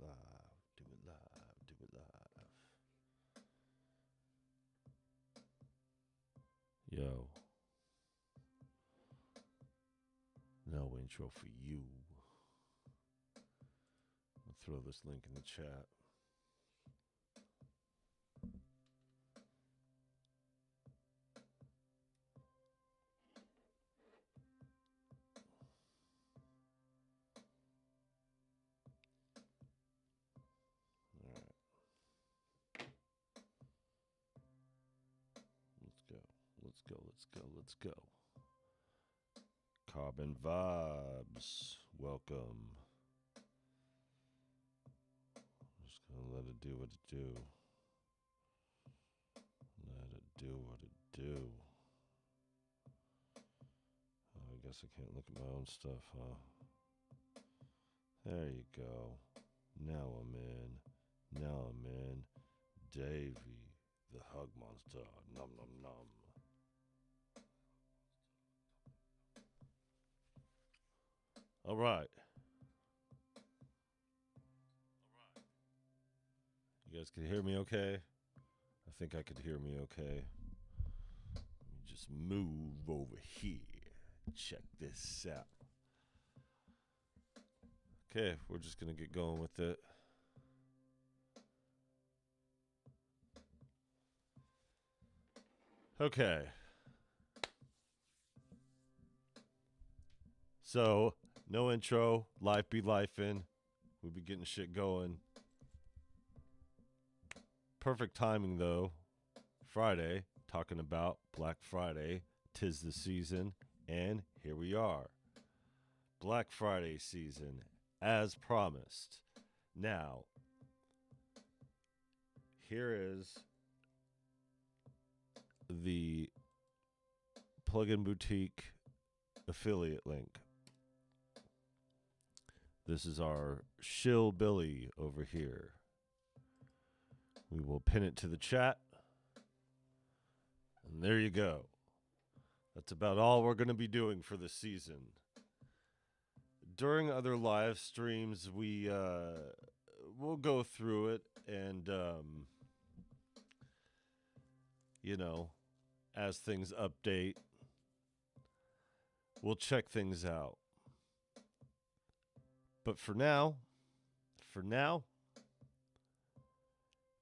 live, do it live, do it live. Yo, no intro for you. I'll throw this link in the chat. Let's go. Carbon Vibes, welcome. Just gonna let it do what it do. Let it do what it do. Oh, I guess I can't look at my own stuff, huh? There you go. Now I'm in. Now I'm in. Davey, the hug monster. Nom nom nom. All right. You guys can hear me okay? I think I could hear me okay. Let me just move over here. Check this out. Okay, we're just going to get going with it. Okay. So, no intro, life be lifing. We'll be getting shit going. Perfect timing though. Friday, talking about Black Friday, 'tis the season, and here we are. Black Friday season, as promised. Now, here is the Plugin Boutique affiliate link. This is our shill Billy over here. We will pin it to the chat. And there you go. That's about all we're going to be doing for this season. During other live streams, we'll go through it and, as things update, we'll check things out. But for now,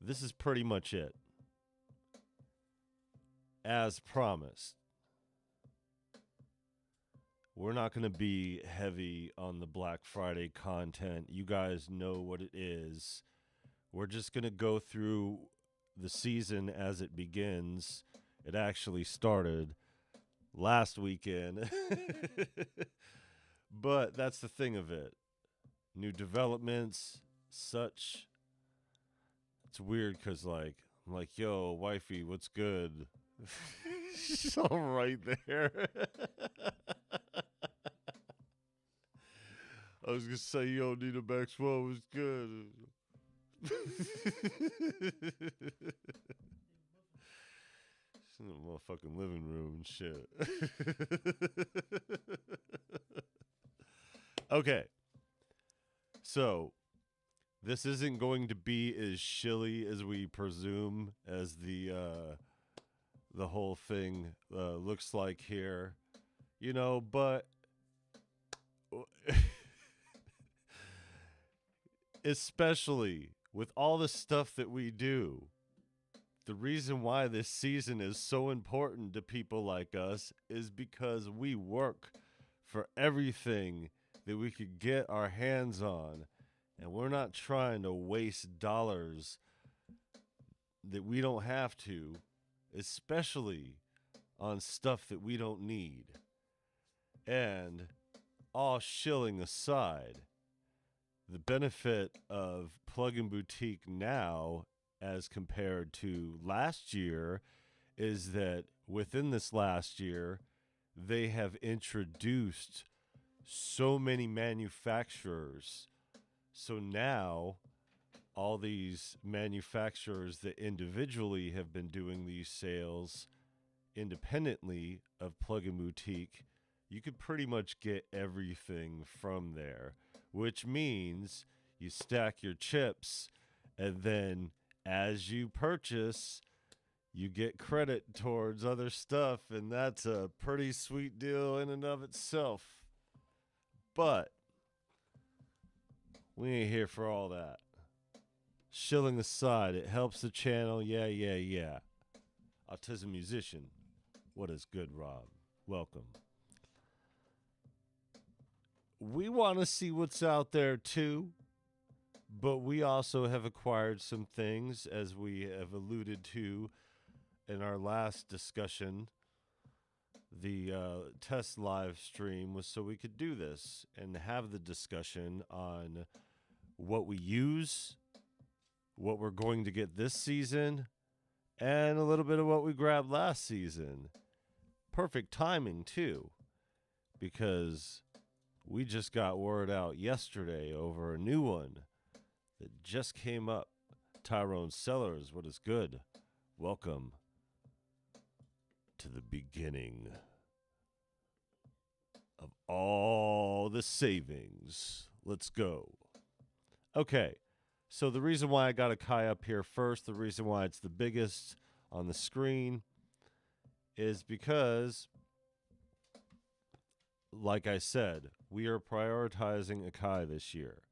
this is pretty much it. As promised, we're not going to be heavy on the Black Friday content. You guys know what it is. We're just going to go through the season as it begins. It actually started last weekend. But that's the thing of it. New developments, such. It's weird because, I'm like, yo, wifey, what's good? She's all right there. I was going to say, yo, Nina Maxwell was good. She's in the motherfucking living room and shit. Okay. So, this isn't going to be as shilly as we presume as the whole thing looks like here, but especially with all the stuff that we do, the reason why this season is so important to people like us is because we work for everything that we could get our hands on, and we're not trying to waste dollars that we don't have to, especially on stuff that we don't need. And all shilling aside, the benefit of Plugin Boutique now as compared to last year is that within this last year, they have introduced so many manufacturers. So now all these manufacturers that individually have been doing these sales independently of Plugin Boutique, you could pretty much get everything from there, which means you stack your chips, and then as you purchase, you get credit towards other stuff, and that's a pretty sweet deal in and of itself. But we ain't here for all that. Shilling aside, it helps the channel. Yeah. Autism musician. What is good, Rob? Welcome. We want to see what's out there too, but we also have acquired some things, as we have alluded to in our last discussion. The test live stream was so we could do this and have the discussion on what we use, what we're going to get this season, and a little bit of what we grabbed last season. Perfect timing, too, because we just got word out yesterday over a new one that just came up. Tyrone Sellers, what is good? Welcome to the beginning of all the savings. Let's go. Okay, so the reason why I got a Kai up here first, the reason why it's the biggest on the screen, is because, like I said, we are prioritizing Akai this year.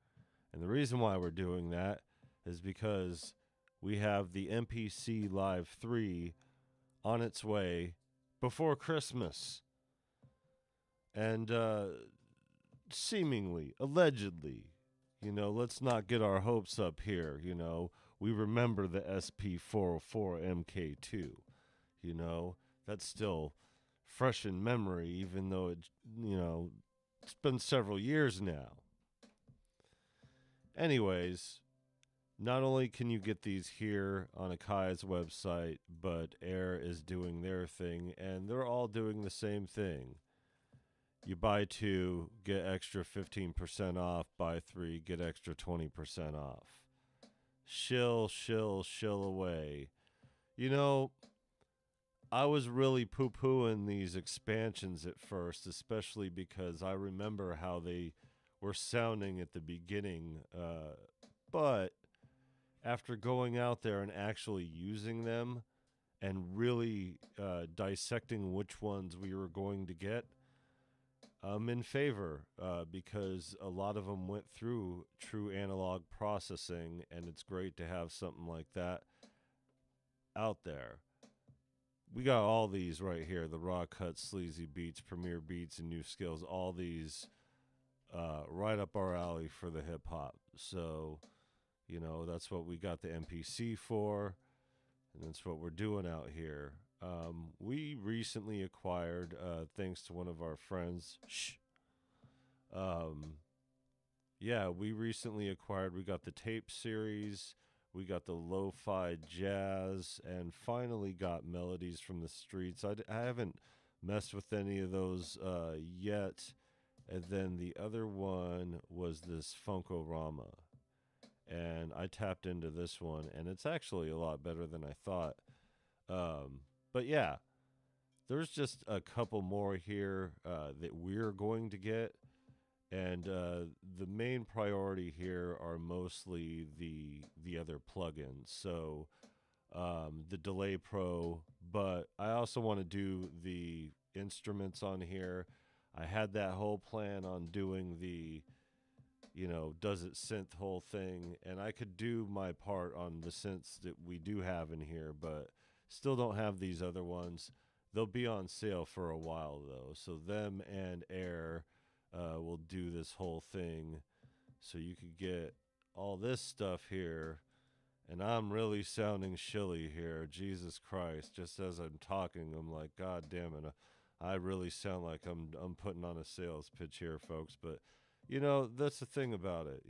And the reason why we're doing that is because we have the NPC Live 3 on its way before Christmas. And seemingly, allegedly, let's not get our hopes up here, we remember the SP404 MK2, that's still fresh in memory, even though it's been several years now. Anyways, not only can you get these here on Akai's website, but Air is doing their thing, and they're all doing the same thing. You buy 2, get extra 15% off. Buy 3, get extra 20% off. Shill away. I was really poo-pooing these expansions at first, especially because I remember how they were sounding at the beginning. But after going out there and actually using them and really dissecting which ones we were going to get, I'm in favor because a lot of them went through true analog processing, and it's great to have something like that out there. We got all these right here, the raw cuts, sleazy beats, premier beats, and new skills, all these right up our alley for the hip-hop. So, that's what we got the NPC for, and that's what we're doing out here. We recently acquired, thanks to one of our friends, we recently acquired, we got the tape series, we got the lo-fi jazz, and finally got melodies from the streets. I haven't messed with any of those yet. And then the other one was this Funkorama. And I tapped into this one, and it's actually a lot better than I thought. But yeah, there's just a couple more here that we're going to get. And the main priority here are mostly the other plugins. So the Delay Pro, but I also want to do the instruments on here. I had that whole plan on doing the, does it synth whole thing, and I could do my part on the synths that we do have in here, but still don't have these other ones. They'll be on sale for a while, though, so them and Air will do this whole thing, so you could get all this stuff here, and I'm really sounding shilly here, Jesus Christ, just as I'm talking, I'm like, God damn it, I really sound like I'm putting on a sales pitch here, folks, but, that's the thing about it,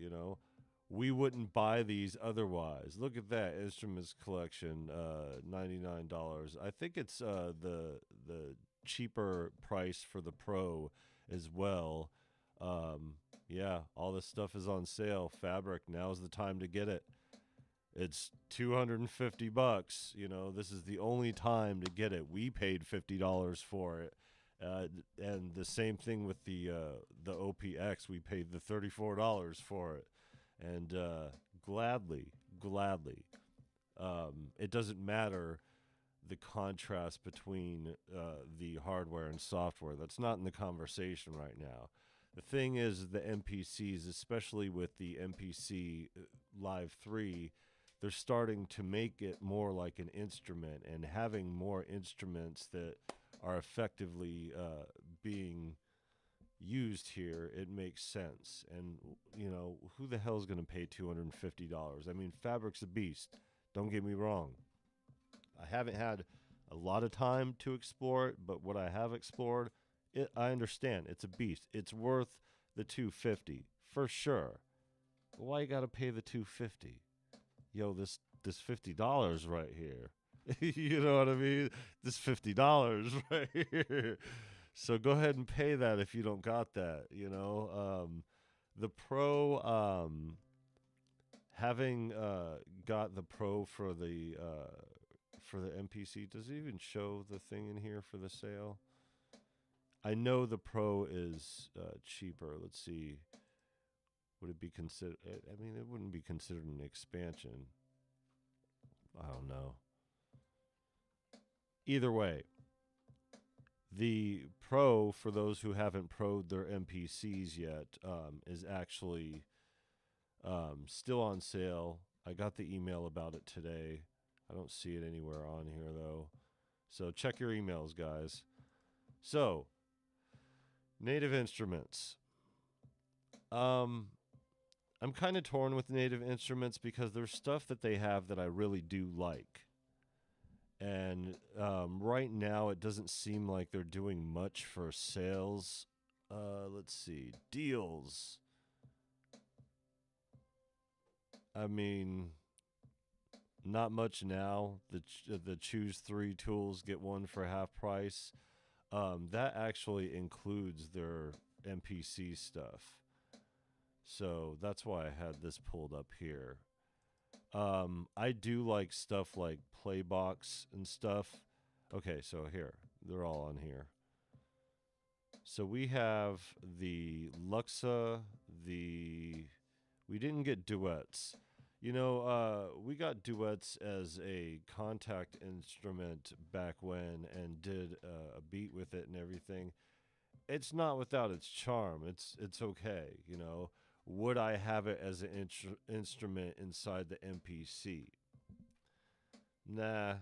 we wouldn't buy these otherwise. Look at that Instruments collection, $99. I think it's the cheaper price for the Pro as well. All this stuff is on sale. Fabric, now's the time to get it. It's $250. This is the only time to get it. We paid $50 for it. And the same thing with the OPX. We paid the $34 for it. And gladly. It doesn't matter the contrast between the hardware and software. That's not in the conversation right now. The thing is, the NPCs, especially with the NPC Live 3, they're starting to make it more like an instrument, and having more instruments that are effectively being used here, it makes sense. And, who the hell is going to pay $250? I mean, Fabric's a beast. Don't get me wrong. I haven't had a lot of time to explore it, but what I have explored, I understand. It's a beast. It's worth the $250 for sure. But why you got to pay the $250? Yo, this $50 right here. You know what I mean? This $50 right here. So go ahead and pay that if you don't got that. The Pro, having got the Pro for the NPC, does it even show the thing in here for the sale? I know the Pro is cheaper. Let's see. Would it be considered? I mean, it wouldn't be considered an expansion. I don't know. Either way, the Pro, for those who haven't pro'd their NPCs yet, is actually still on sale. I got the email about it today. I don't see it anywhere on here, though. So check your emails, guys. So, Native Instruments. I'm kind of torn with Native Instruments because there's stuff that they have that I really do like. And right now, it doesn't seem like they're doing much for sales. Let's see. Deals. I mean, not much now. The choose 3 tools, get 1 for half price. That actually includes their NPC stuff. So that's why I had this pulled up here. I do like stuff like Playbox and stuff. Okay, so here. They're all on here. So we have the Luxa, we didn't get duets. We got duets as a contact instrument back when and did a beat with it and everything. It's not without its charm. It's okay, Would I have it as an instrument inside the MPC? Nah,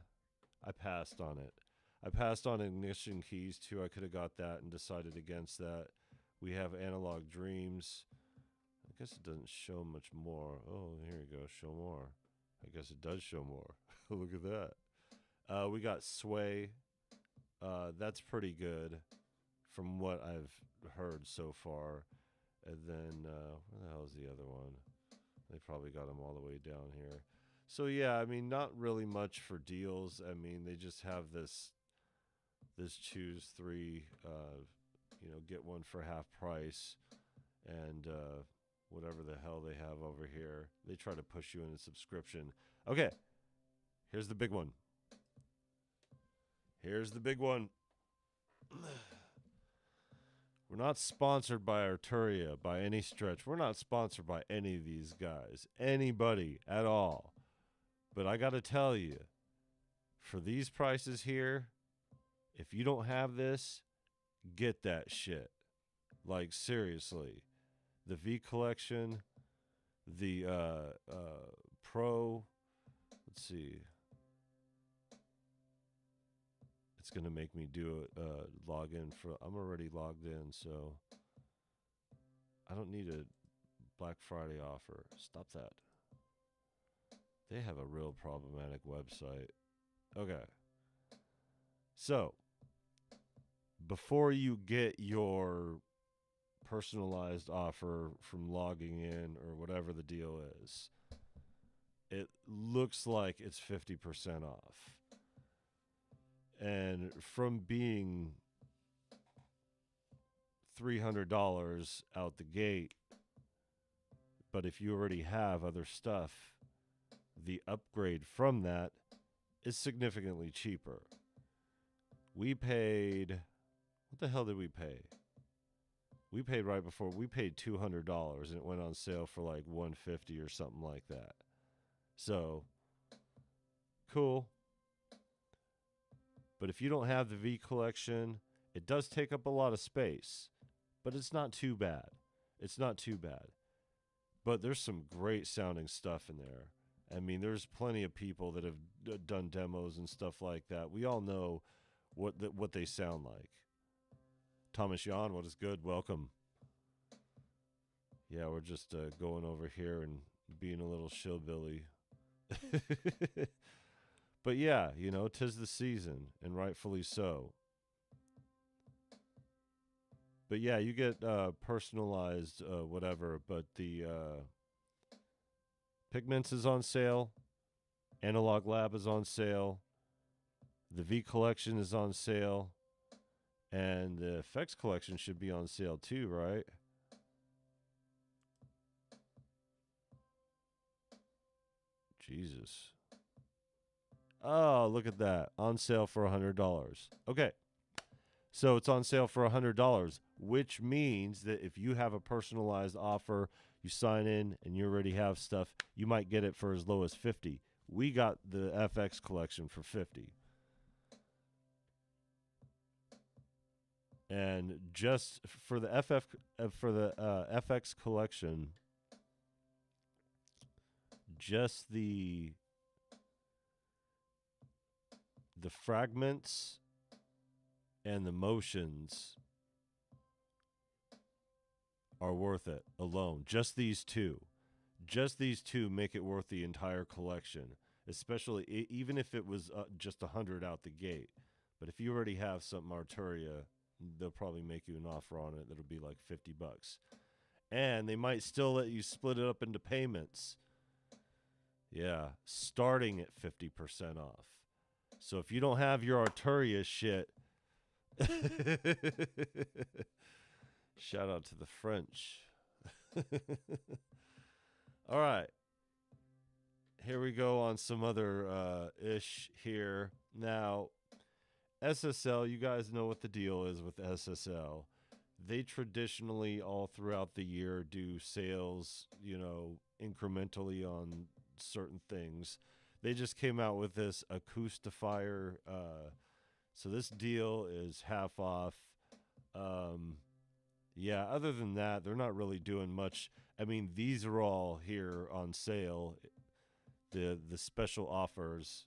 I passed on it. I passed on Ignition Keys too. I could have got that and decided against that. We have Analog Dreams. I guess it doesn't show much more. Oh, here you go. Show more. I guess it does show more. Look at that. We got Sway. That's pretty good from what I've heard so far. And then, where the hell is the other one? They probably got them all the way down here. So, yeah, I mean, not really much for deals. I mean, they just have this choose 3, get 1 for half price. And whatever the hell they have over here. They try to push you in a subscription. Okay, here's the big one. We're not sponsored by Arturia by any stretch. We're not sponsored by any of these guys. Anybody at all. But I got to tell you, for these prices here, if you don't have this, get that shit. Like, seriously. The V Collection, the Pro, let's see. It's going to make me do a login for, I'm already logged in, so I don't need a Black Friday offer. Stop that. They have a real problematic website. Okay. So, before you get your personalized offer from logging in or whatever the deal is, it looks like it's 50% off. And from being $300 out the gate, but if you already have other stuff, the upgrade from that is significantly cheaper. We paid, what the hell did we pay? We paid right before. We paid $200 and it went on sale for like 150 or something like that. So cool. But if you don't have the V collection, it does take up a lot of space, but it's not too bad. It's not too bad. But there's some great sounding stuff in there. I mean, there's plenty of people that have done demos and stuff like that. We all know what they sound like. Thomas Jan, what is good? Welcome. Yeah, we're just going over here and being a little shillbilly. But yeah, you know, 'tis the season, and rightfully so. But yeah, you get personalized whatever, but the Pigments is on sale. Analog Lab is on sale. The V collection is on sale. And the effects collection should be on sale too, right? Jesus. Oh, look at that. On sale for $100. Okay. So it's on sale for $100, which means that if you have a personalized offer, you sign in and you already have stuff, you might get it for as low as 50. We got the FX collection for 50. And just for the FX collection, just the fragments and the motions are worth it alone. Just these two. Just these two make it worth the entire collection, especially even if it was just 100 out the gate. But if you already have something Arturia, they'll probably make you an offer on it that'll be like $50. And they might still let you split it up into payments. Yeah, starting at 50% off. So if you don't have your Arturia shit, shout out to the French. All right. Here we go on some other ish here. Now, SSL, you guys know what the deal is with SSL. They traditionally all throughout the year do sales, you know, incrementally on certain things. They just came out with this acoustifier. So this deal is half off. Yeah, other than that, they're not really doing much. I mean, these are all here on sale. The special offers.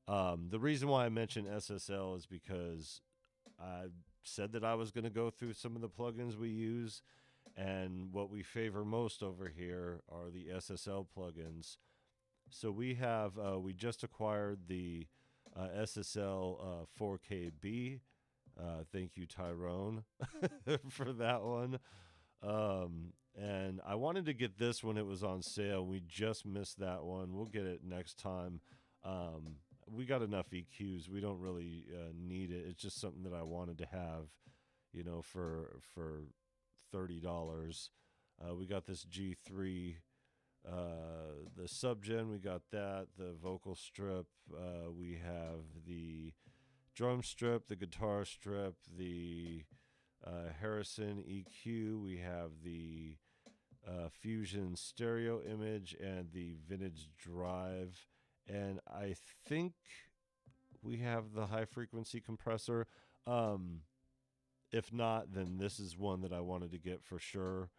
The reason why I mentioned SSL is because I said that I was going to go through some of the plugins we use, and what we favor most over here are the SSL plugins. So we have we just acquired the SSL 4KB. Thank you, Tyrone, for that one. And I wanted to get this when it was on sale. We just missed that one. We'll get it next time. We got enough EQs. We don't really need it. It's just something that I wanted to have, you know, for $30. We got this G3, the Subgen. We got that. The vocal strip. We have the drum strip, the guitar strip, the Harrison EQ. We have the Fusion stereo image and the vintage drive. And I think we have the high frequency compressor. If not, then this is one that I wanted to get for sure.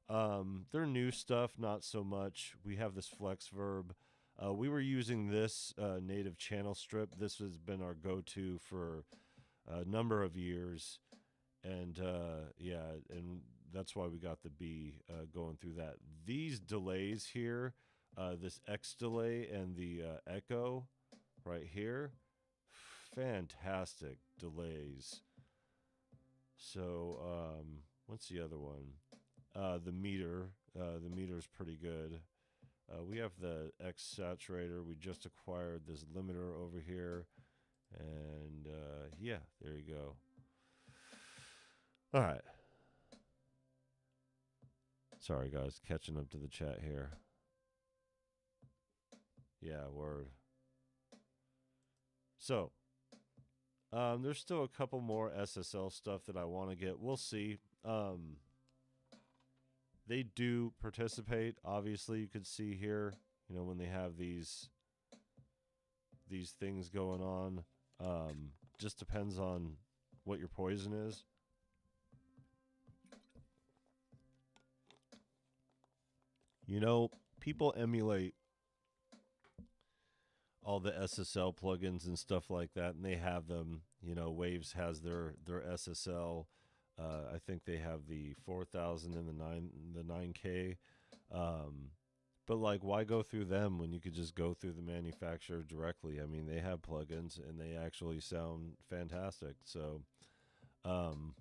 Their new stuff, not so much. We have this Flex Verb. We were using this native channel strip. This has been our go-to for a number of years. And yeah, and that's why we got the B going through that. These delays here, this X delay and the echo right here, fantastic delays. So what's the other one? The meter's pretty good. We have the X saturator. We just acquired this limiter over here, and yeah, there you go. All right. Sorry, guys, catching up to the chat here. Yeah, word. So, There's still a couple more SSL stuff that I want to get. We'll see. They do participate. Obviously, you could see here, when they have these things going on. Just depends on what your poison is. People emulate all the SSL plugins and stuff like that, and they have them. Waves has their SSL. I think they have the 4000 and the 9K. But like, why go through them when you could just go through the manufacturer directly? I mean, they have plugins and they actually sound fantastic. Um,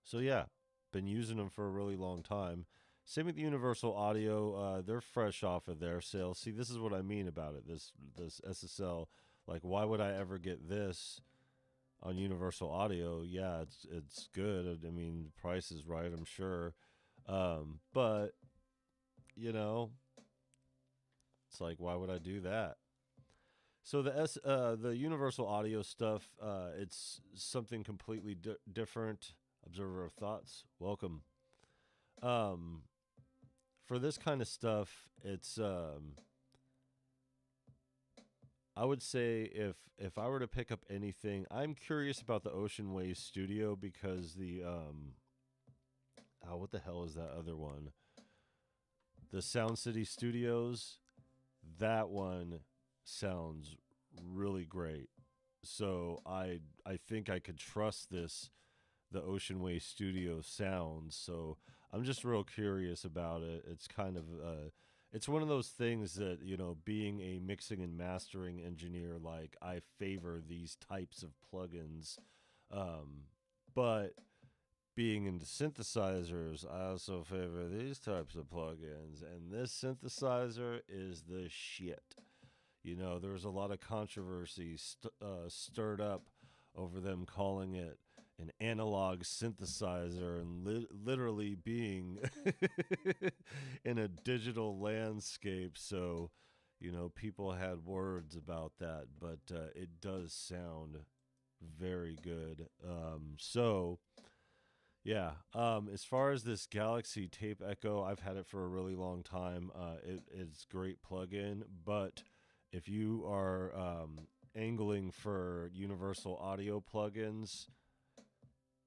so yeah, been using them for a really long time. Same with Universal Audio. They're fresh off of their sales. See, this is what I mean about it. This SSL, like, why would I ever get this on Universal Audio? Yeah, it's good. I mean, the price is right, I'm sure. But it's like, why would I do that? So the Universal Audio stuff, it's something completely different. Observer of thoughts, welcome. For this kind of stuff, it's I would say if I were to pick up anything, I'm curious about the Ocean Wave Studio because the what the hell is that other one? The Sound City Studios, that one sounds really great. So I think I could trust the Ocean Way Studio sounds. So I'm just real curious about it. It's kind of it's one of those things that, being a mixing and mastering engineer, like, I favor these types of plugins. But being into synthesizers, I also favor these types of plugins. And this synthesizer is the shit. There was a lot of controversy stirred up over them calling it an analog synthesizer and literally being in a digital landscape. So, people had words about that, but it does sound very good. Yeah. As far as this Galaxy Tape Echo, I've had it for a really long time. It's great plugin, but if you are angling for Universal Audio plugins,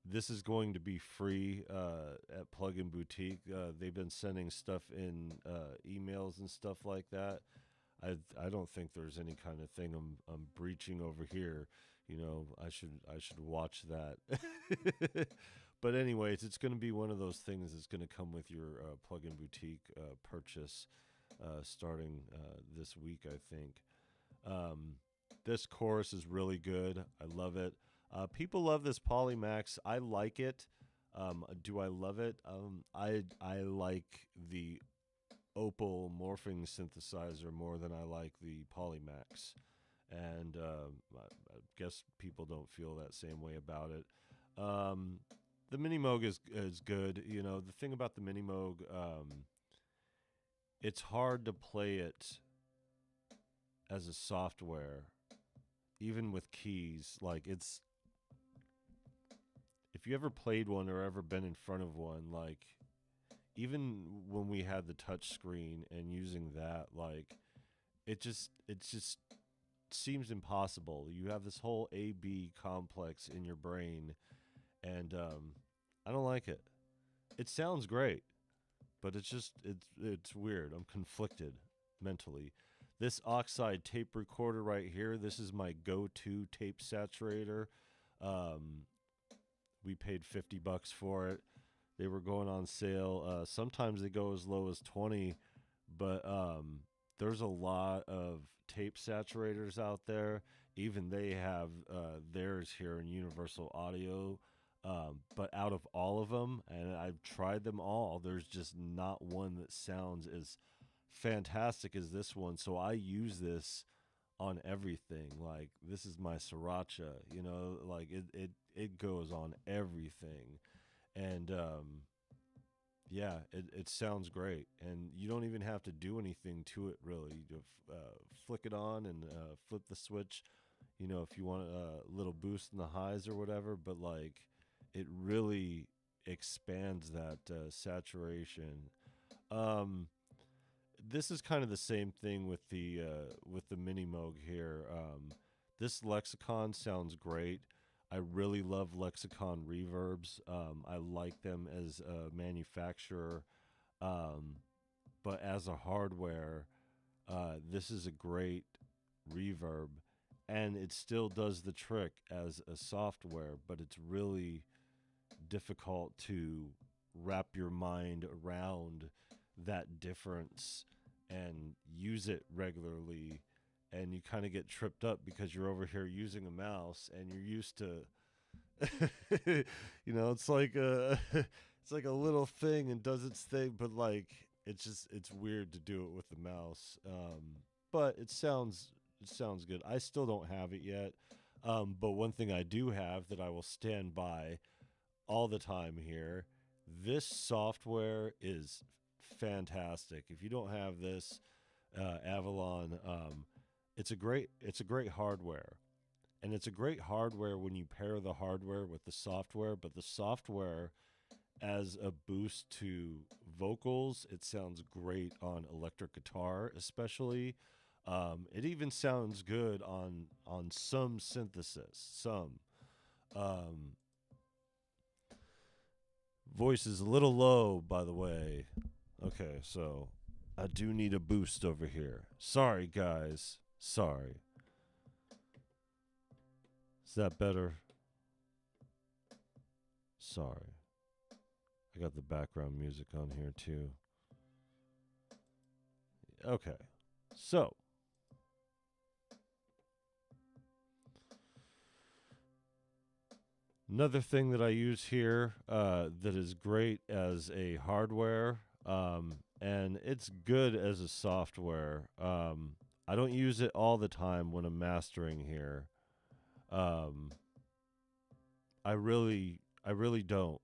this is going to be free at Plugin Boutique. They've been sending stuff in emails and stuff like that. I don't think there's any kind of thing I'm breaching over here. I should watch that. But anyways, it's going to be one of those things that's going to come with your Plugin Boutique purchase starting this week, I think. This chorus is really good. I love it. People love this Polymax. I like it. Do I love it? I like the Opal morphing synthesizer more than I like the Polymax. And I guess people don't feel that same way about it. The Mini Moog is good. The thing about the Mini Moog, it's hard to play it as a software, even with keys. Like, if you ever played one or ever been in front of one, like, even when we had the touch screen and using that, like, it just seems impossible. You have this whole A-B complex in your brain, and I don't like it. It sounds great, but it's weird. I'm conflicted mentally. This Oxide tape recorder right here, this is my go-to tape saturator. We paid $50 for it. They were going on sale. Sometimes they go as low as 20, but there's a lot of tape saturators out there. Even they have theirs here in Universal Audio. But out of all of them, and I've tried them all, there's just not one that sounds as fantastic as this one. So I use this on everything. Like, this is my sriracha, like it goes on everything. And yeah, it sounds great. And you don't even have to do anything to it, really. You flick it on and flip the switch. you know, if you want a little boost in the highs or whatever, but like it really expands that saturation. Um, this is kind of the same thing with the mini Moog here. This lexicon sounds great. I really love lexicon reverbs. I like them as a manufacturer, um, but as a hardware, this is a great reverb, and it still does the trick as a software. But it's really difficult to wrap your mind around that difference and use it regularly, and you kind of get tripped up because you're over here using a mouse and you're used to you know, it's like a it's like a little thing and does its thing, but like it's weird to do it with the mouse. But it sounds good. I still don't have it yet. But one thing I do have that I will stand by all the time here. This software is fantastic. If you don't have this, Avalon, it's a great hardware, and it's a great hardware when you pair the hardware with the software. But the software, as a boost to vocals, it sounds great on electric guitar, especially. It even sounds good on some synthesis. Some. Um, Voice is a little low, by the way. Okay, so I do need a boost over here. Sorry, guys. Sorry. Is that better? Sorry. I got the background music on here, too. Okay, so another thing that I use here that is great as a hardware, and it's good as a software. I don't use it all the time when I'm mastering here. Um, I really don't.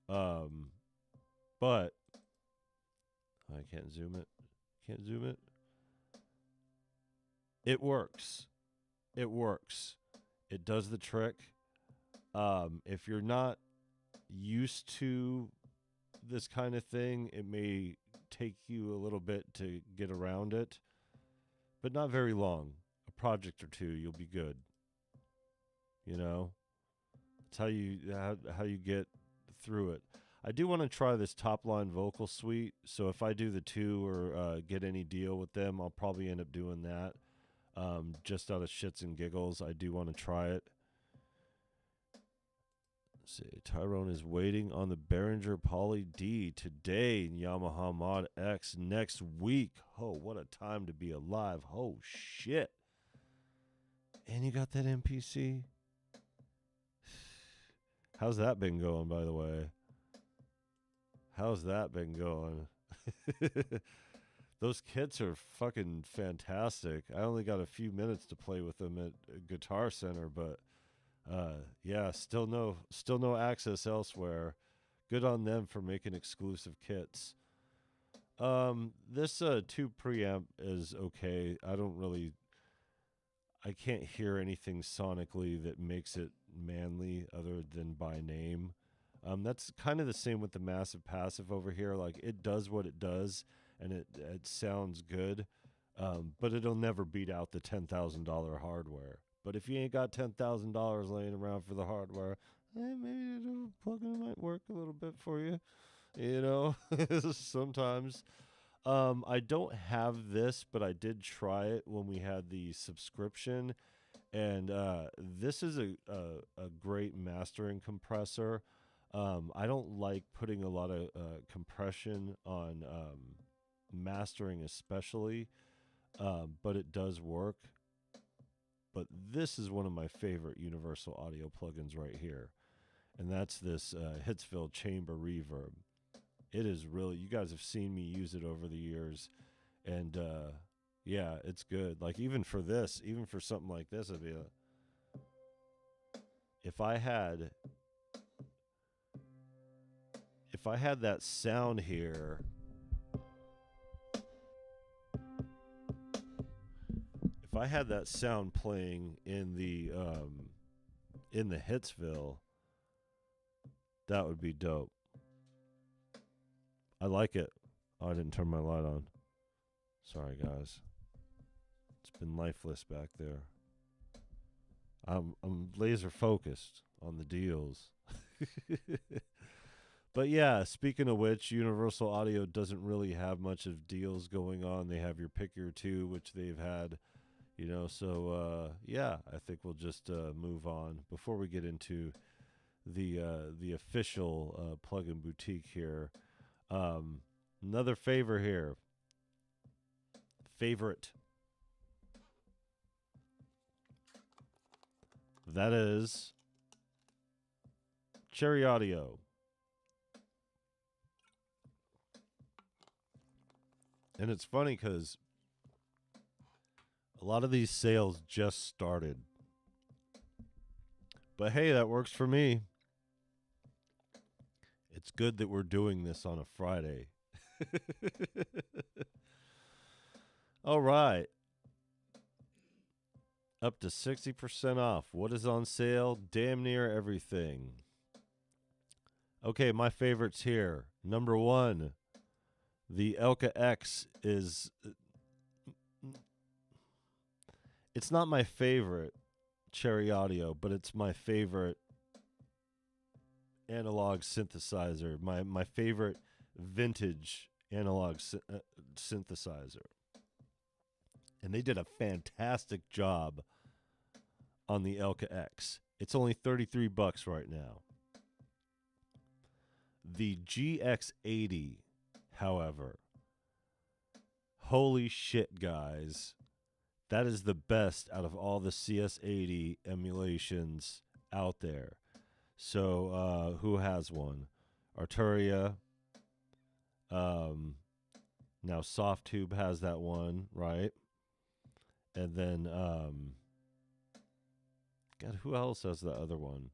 Um, but I can't zoom it. Can't zoom it. It works. It works. It does the trick. If you're not used to this kind of thing, it may take you a little bit to get around it, but not very long. A project or two, you'll be good. You know, that's how you get through it. I do want to try this top line vocal suite. So if I do the two or get any deal with them, I'll probably end up doing that. Just out of shits and giggles, I do want to try it. Let's see, Tyrone is waiting on the Behringer Poly D today in Yamaha Mod X next week. Oh, what a time to be alive. Oh, shit. And you got that MPC? How's that been going, by the way? How's that been going? Those kits are fucking fantastic. I only got a few minutes to play with them at Guitar Center, but yeah, still no access elsewhere. Good on them for making exclusive kits. This 2 preamp is okay. I can't hear anything sonically that makes it manly other than by name. That's kind of the same with the massive passive over here. Like, it does what it does, and it sounds good, but it'll never beat out the $10,000 hardware. But if you ain't got $10,000 laying around for the hardware, maybe the plug-in might work a little bit for you. You know, sometimes. I don't have this, but I did try it when we had the subscription, and this is a great mastering compressor. I don't like putting a lot of compression on mastering, especially, but it does work. But this is one of my favorite Universal Audio plugins right here, and that's this Hitsville Chamber Reverb. It is really, you guys have seen me use it over the years, and yeah, it's good. Like, even for something like this, it'd be if I had that sound here, If I had that sound playing in the Hitsville, that would be dope. I like it. Oh, I didn't turn my light on. Sorry, guys. It's been lifeless back there. I'm laser focused on the deals. But yeah, speaking of which, Universal Audio doesn't really have much of deals going on. They have your pick your two, which they've had, so yeah, I think we'll just move on before we get into the official plug-in boutique here. Another favor here. Favorite. That is Cherry Audio. And it's funny because a lot of these sales just started. But hey, that works for me. It's good that we're doing this on a Friday. All right. Up to 60% off. What is on sale? Damn near everything. Okay, my favorites here. Number 1, the Elka X is... It's not my favorite Cherry Audio, but it's my favorite analog synthesizer. My favorite vintage analog synthesizer. And they did a fantastic job on the Elka X. It's only $33 right now. The GX80, however, holy shit, guys. That is the best out of all the CS80 emulations out there. So, who has one? Arturia. Now Softtube has that one, right? And then, God, who else has the other one?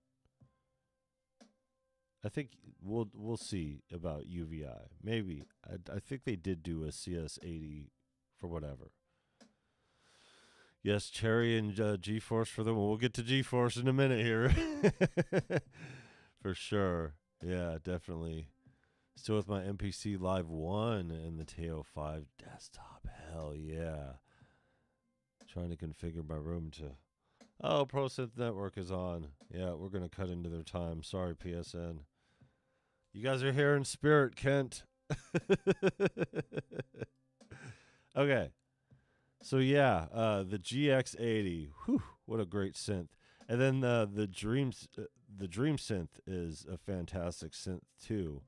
I think we'll see about UVI. Maybe. I think they did do a CS80 for whatever. Yes, Cherry and GeForce for them. We'll get to GeForce in a minute here. For sure. Yeah, definitely. Still with my MPC Live 1 and the TO5 desktop. Hell yeah. Trying to configure my room to... Oh, ProSynth Network is on. Yeah, we're going to cut into their time. Sorry, PSN. You guys are here in spirit, Kent. Okay. So yeah, the GX80. Whew, what a great synth. And then the Dream Synth is a fantastic synth too.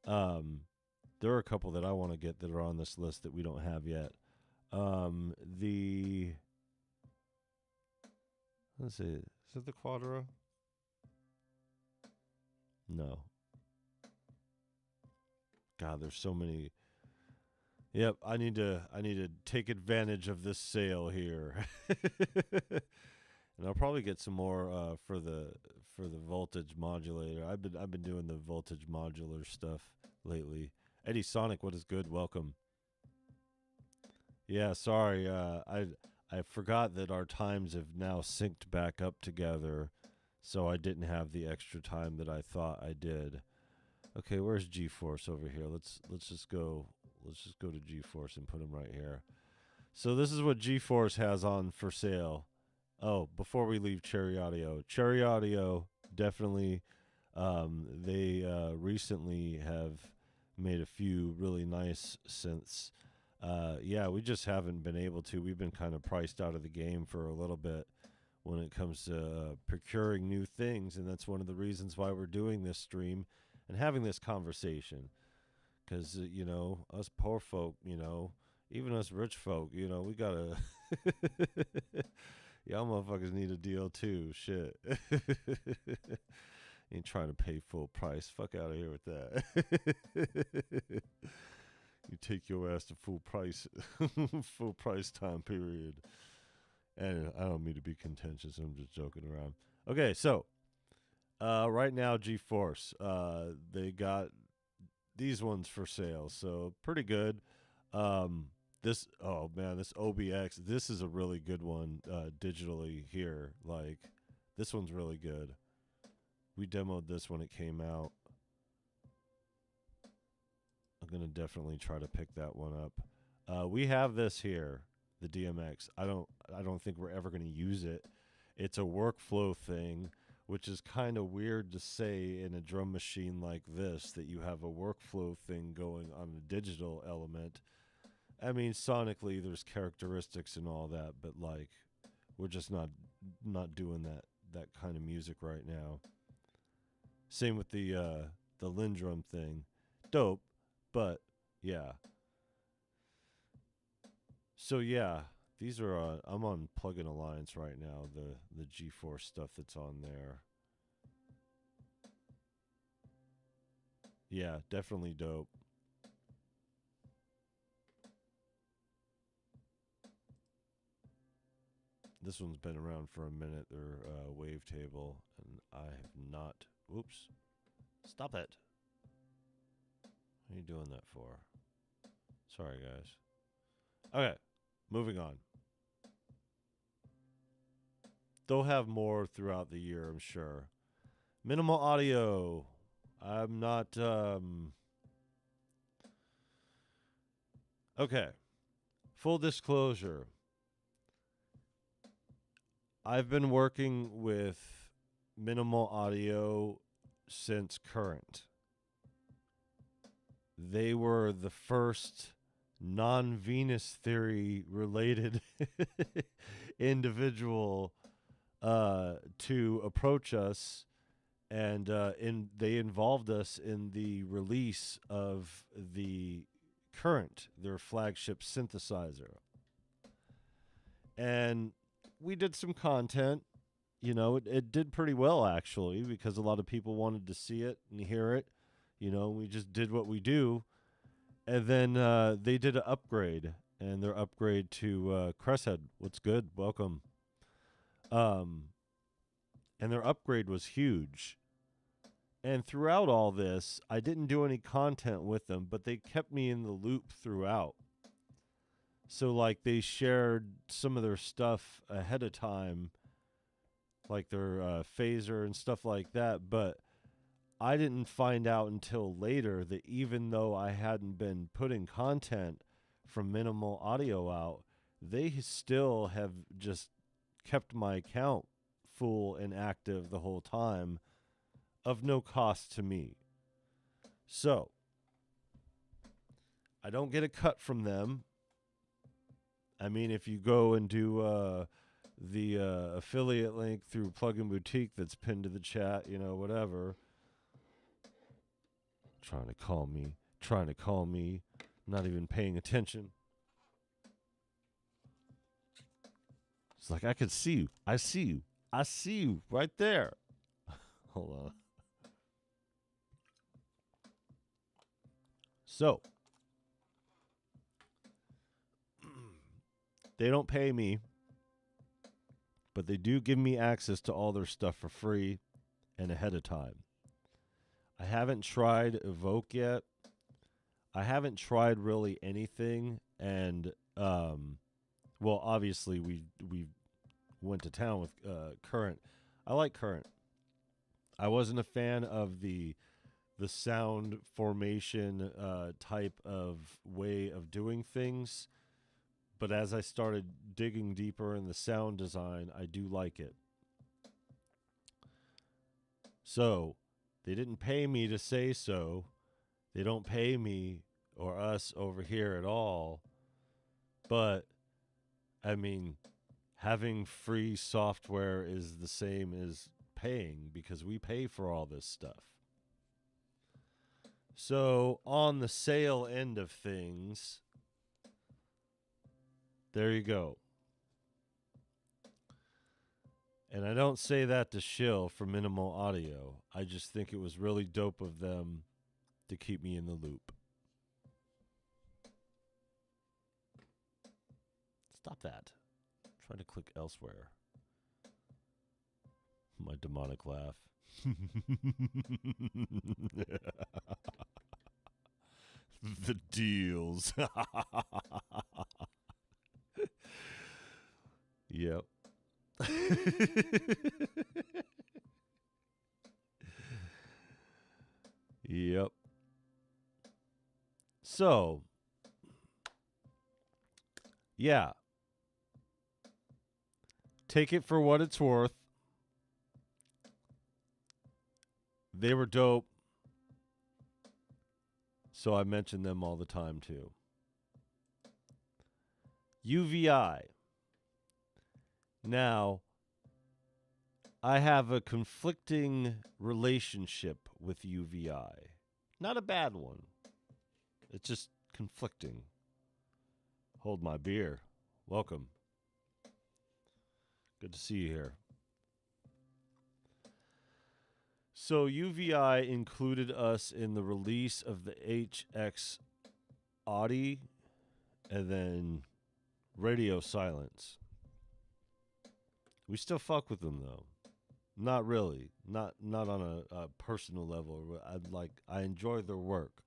There are a couple that I want to get that are on this list that we don't have yet. Let's see. Is it the Quadro? No. God, there's so many. Yep, I need to take advantage of this sale here. And I'll probably get some more for the voltage modulator. I've been doing the voltage modular stuff lately. Eddie Sonic, what is good? Welcome. Yeah, sorry. I forgot that our times have now synced back up together, so I didn't have the extra time that I thought I did. Okay, where's GeForce over here? Let's just go to GeForce and put him right here. So this is what GeForce has on for sale. Oh, before we leave Cherry Audio definitely. They recently have made a few really nice synths. Yeah, we just haven't been able to. We've been kind of priced out of the game for a little bit when it comes to procuring new things, and that's one of the reasons why we're doing this stream and having this conversation. Because, us poor folk, even us rich folk, we gotta... Y'all motherfuckers need a deal too. Shit. Ain't trying to pay full price. Fuck out of here with that. You take your ass to full price time period. And I don't mean to be contentious. I'm just joking around. Okay, so right now GeForce, they got these ones for sale. So pretty good. This, oh man, this OBX, this is a really good one digitally here. Like, this one's really good. We demoed this when it came out. I'm going to definitely try to pick that one up. We have this here, the DMX. I don't think we're ever going to use it. It's a workflow thing, which is kind of weird to say in a drum machine like this, that you have a workflow thing going on a digital element. I mean, sonically, there's characteristics and all that, but like, we're just not doing that kind of music right now. Same with the Lindrum thing, dope, but yeah. So yeah, these are I'm on Plugin Alliance right now. The G4 stuff that's on there. Yeah, definitely dope. This one's been around for a minute. Their wavetable, and I have not. Oops! Stop it! What are you doing that for? Sorry, guys. Okay, moving on. They'll have more throughout the year, I'm sure. Minimal audio. I'm not. Okay. Full disclosure. I've been working with minimal audio since Current. They were the first non-Venus theory related individual to approach us, and they involved us in the release of the Current, their flagship synthesizer. And we did some content. You know, it did pretty well, actually, because a lot of people wanted to see it and hear it. You know, we just did what we do. And then they did an upgrade, and their upgrade to Cresthead. What's good? Welcome. And their upgrade was huge. And throughout all this, I didn't do any content with them, but they kept me in the loop throughout. So, like, they shared some of their stuff ahead of time, like their phaser and stuff like that. But I didn't find out until later that even though I hadn't been putting content from Minimal Audio out, they still have just kept my account full and active the whole time, of no cost to me. So, I don't get a cut from them. I mean, if you go and do the affiliate link through Plugin Boutique that's pinned to the chat, you know, whatever. Trying to call me, not even paying attention. It's like, I could see you. I see you right there. Hold on. So, they don't pay me, but they do give me access to all their stuff for free and ahead of time. I haven't tried Evoke yet. I haven't tried really anything, and well, obviously we went to town with Current. I like Current. I wasn't a fan of the sound formation type of way of doing things, but as I started digging deeper in the sound design, I do like it. So, they didn't pay me to say so. They don't pay me or us over here at all. But, I mean, having free software is the same as paying, because we pay for all this stuff. So, on the sale end of things, there you go. And I don't say that to shill for Minimal Audio. I just think it was really dope of them to keep me in the loop. Stop that. I'm trying to click elsewhere. My demonic laugh. The deals. Yep. So, yeah, take it for what it's worth. They were dope. So I mention them all the time too. UVI. Now, I have a conflicting relationship with UVI. Not a bad one. It's just conflicting. Hold my beer. Welcome. Good to see you here. So UVI included us in the release of the HX Audi and then Radio Silence. We still fuck with them though. Not really. Not on a personal level. I enjoy their work.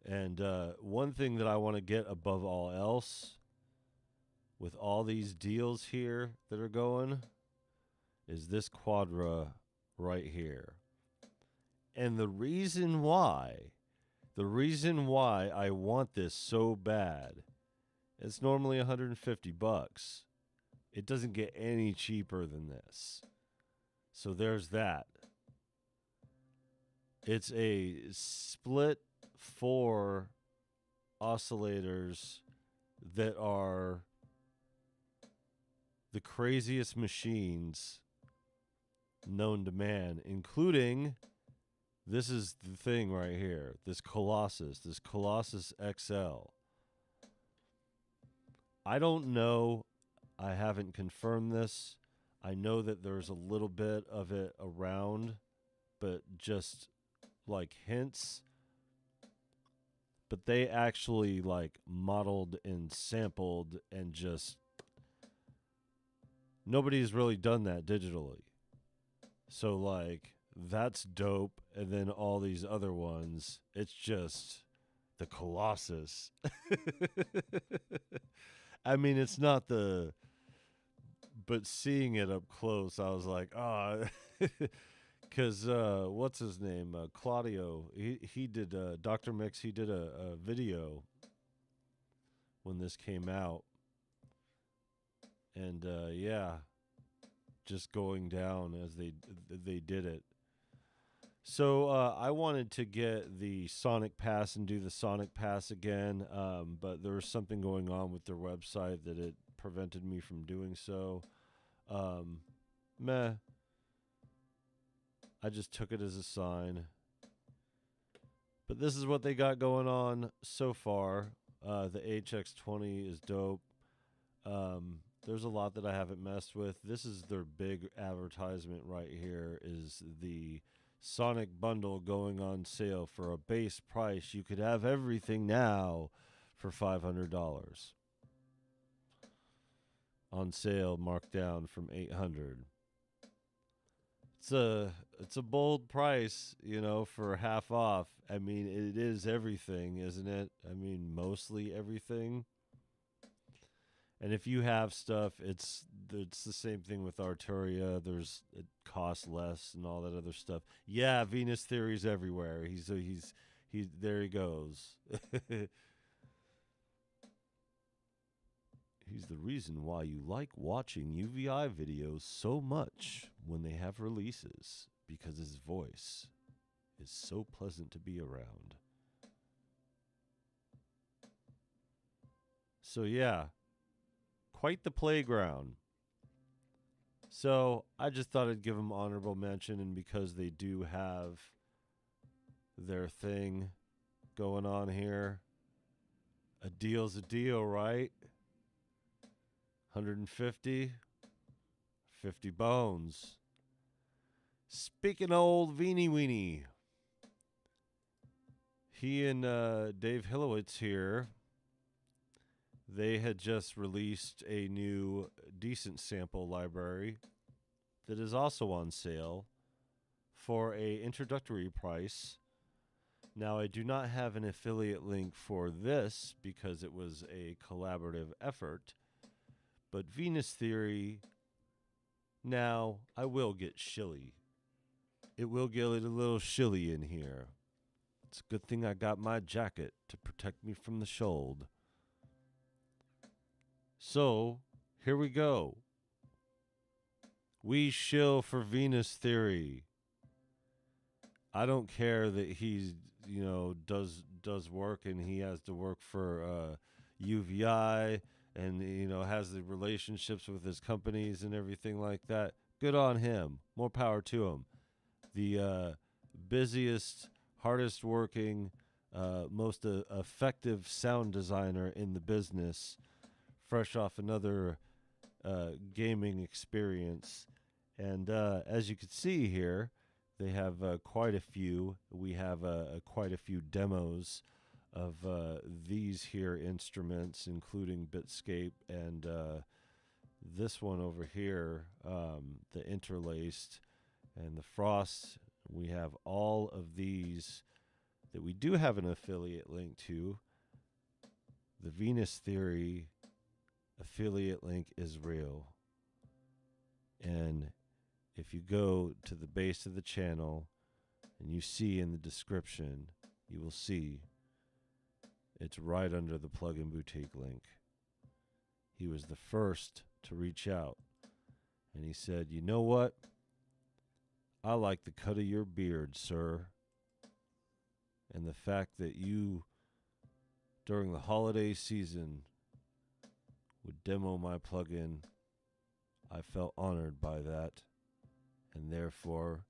And one thing that I want to get above all else with all these deals here that are going is this Quadra right here. And the reason why I want this so bad, it's normally $150. It doesn't get any cheaper than this. So there's that. It's a split 4 oscillators that are the craziest machines known to man, including, this is the thing right here, this Colossus XL. I don't know. I haven't confirmed this. I know that there's a little bit of it around, but just like hints. But they actually like modeled and sampled and just, nobody's really done that digitally. So like that's dope. And then all these other ones, it's just the Colossus. I mean, it's not the, but seeing it up close, I was like, oh, because what's his name? Claudio. He did Dr. Mix. He did a video when this came out, and yeah, just going down as they did it. So I wanted to get the Sonic Pass and do the Sonic Pass again, but there was something going on with their website that it prevented me from doing so. Meh. I just took it as a sign. But this is what they got going on so far. The HX20 is dope. There's a lot that I haven't messed with. This is their big advertisement right here, is the Sonic bundle going on sale for a base price. You could have everything now for $500. On sale, marked down from $800. It's a bold price, you know, for half off. I mean, it is everything, isn't it? I mean, mostly everything. And if you have stuff, it's the same thing with Arturia. It costs less and all that other stuff. Yeah, Venus Theory's everywhere. He's there he goes. He's the reason why you like watching UVI videos so much when they have releases, because his voice is so pleasant to be around. So yeah, quite the playground. So I just thought I'd give them honorable mention, and because they do have their thing going on here, a deal's a deal, right? 150, 50 bones. Speaking of old Veenie Weenie, he and Dave Hillowitz here, they had just released a new decent sample library that is also on sale for a introductory price. Now, I do not have an affiliate link for this because it was a collaborative effort. But Venus Theory, Now, I will get chilly. It will get a little chilly in here. It's a good thing I got my jacket to protect me from the cold. So, here we go. We shill for Venus theory. I don't care that he's, does work and he has to work for UVI and, has the relationships with his companies and everything like that. Good on him. More power to him. The busiest, hardest working, most effective sound designer in the business, fresh off another gaming experience. And as you can see here, they have quite a few. We have quite a few demos of these here instruments, including Bitscape and this one over here, the interlaced and the Frost. We have all of these that we do have an affiliate link to. The Venus Theory affiliate link is real. And if you go to the base of the channel and you see in the description, you will see it's right under the Plugin Boutique link. He was the first to reach out. And he said, "You know what? I like the cut of your beard, sir. And the fact that you, during the holiday season, would demo my plugin, I felt honored by that. And therefore,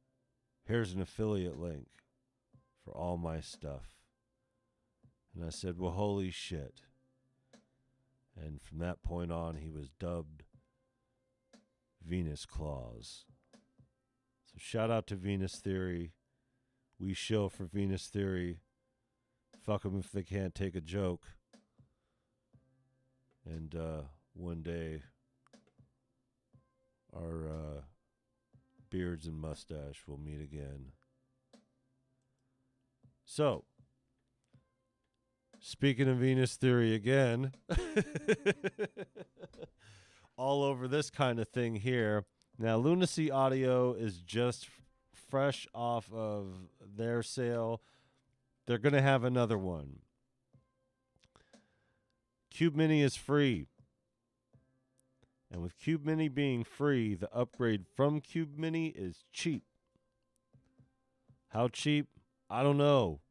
here's an affiliate link for all my stuff." And I said, "Well, holy shit." And from that point on, he was dubbed Venus Claus. So shout out to Venus Theory. We shill for Venus Theory. Fuck them if they can't take a joke. And one day, our beards and mustache will meet again. So, speaking of Venus Theory again, all over this kind of thing here. Now, Lunacy Audio is just fresh off of their sale. They're going to have another one. Cube Mini is free. And with Cube Mini being free, the upgrade from Cube Mini is cheap. How cheap? I don't know.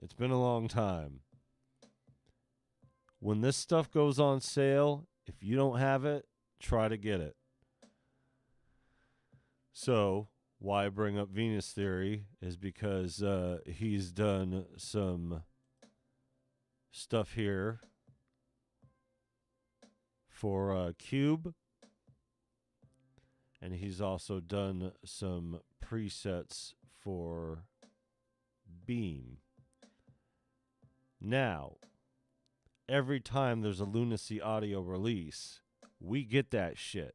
It's been a long time. When this stuff goes on sale, if you don't have it, try to get it. So, why I bring up Venus Theory is because he's done some stuff here for Cube. And he's also done some presets for Beam. Now, every time there's a Lunacy Audio release, we get that shit.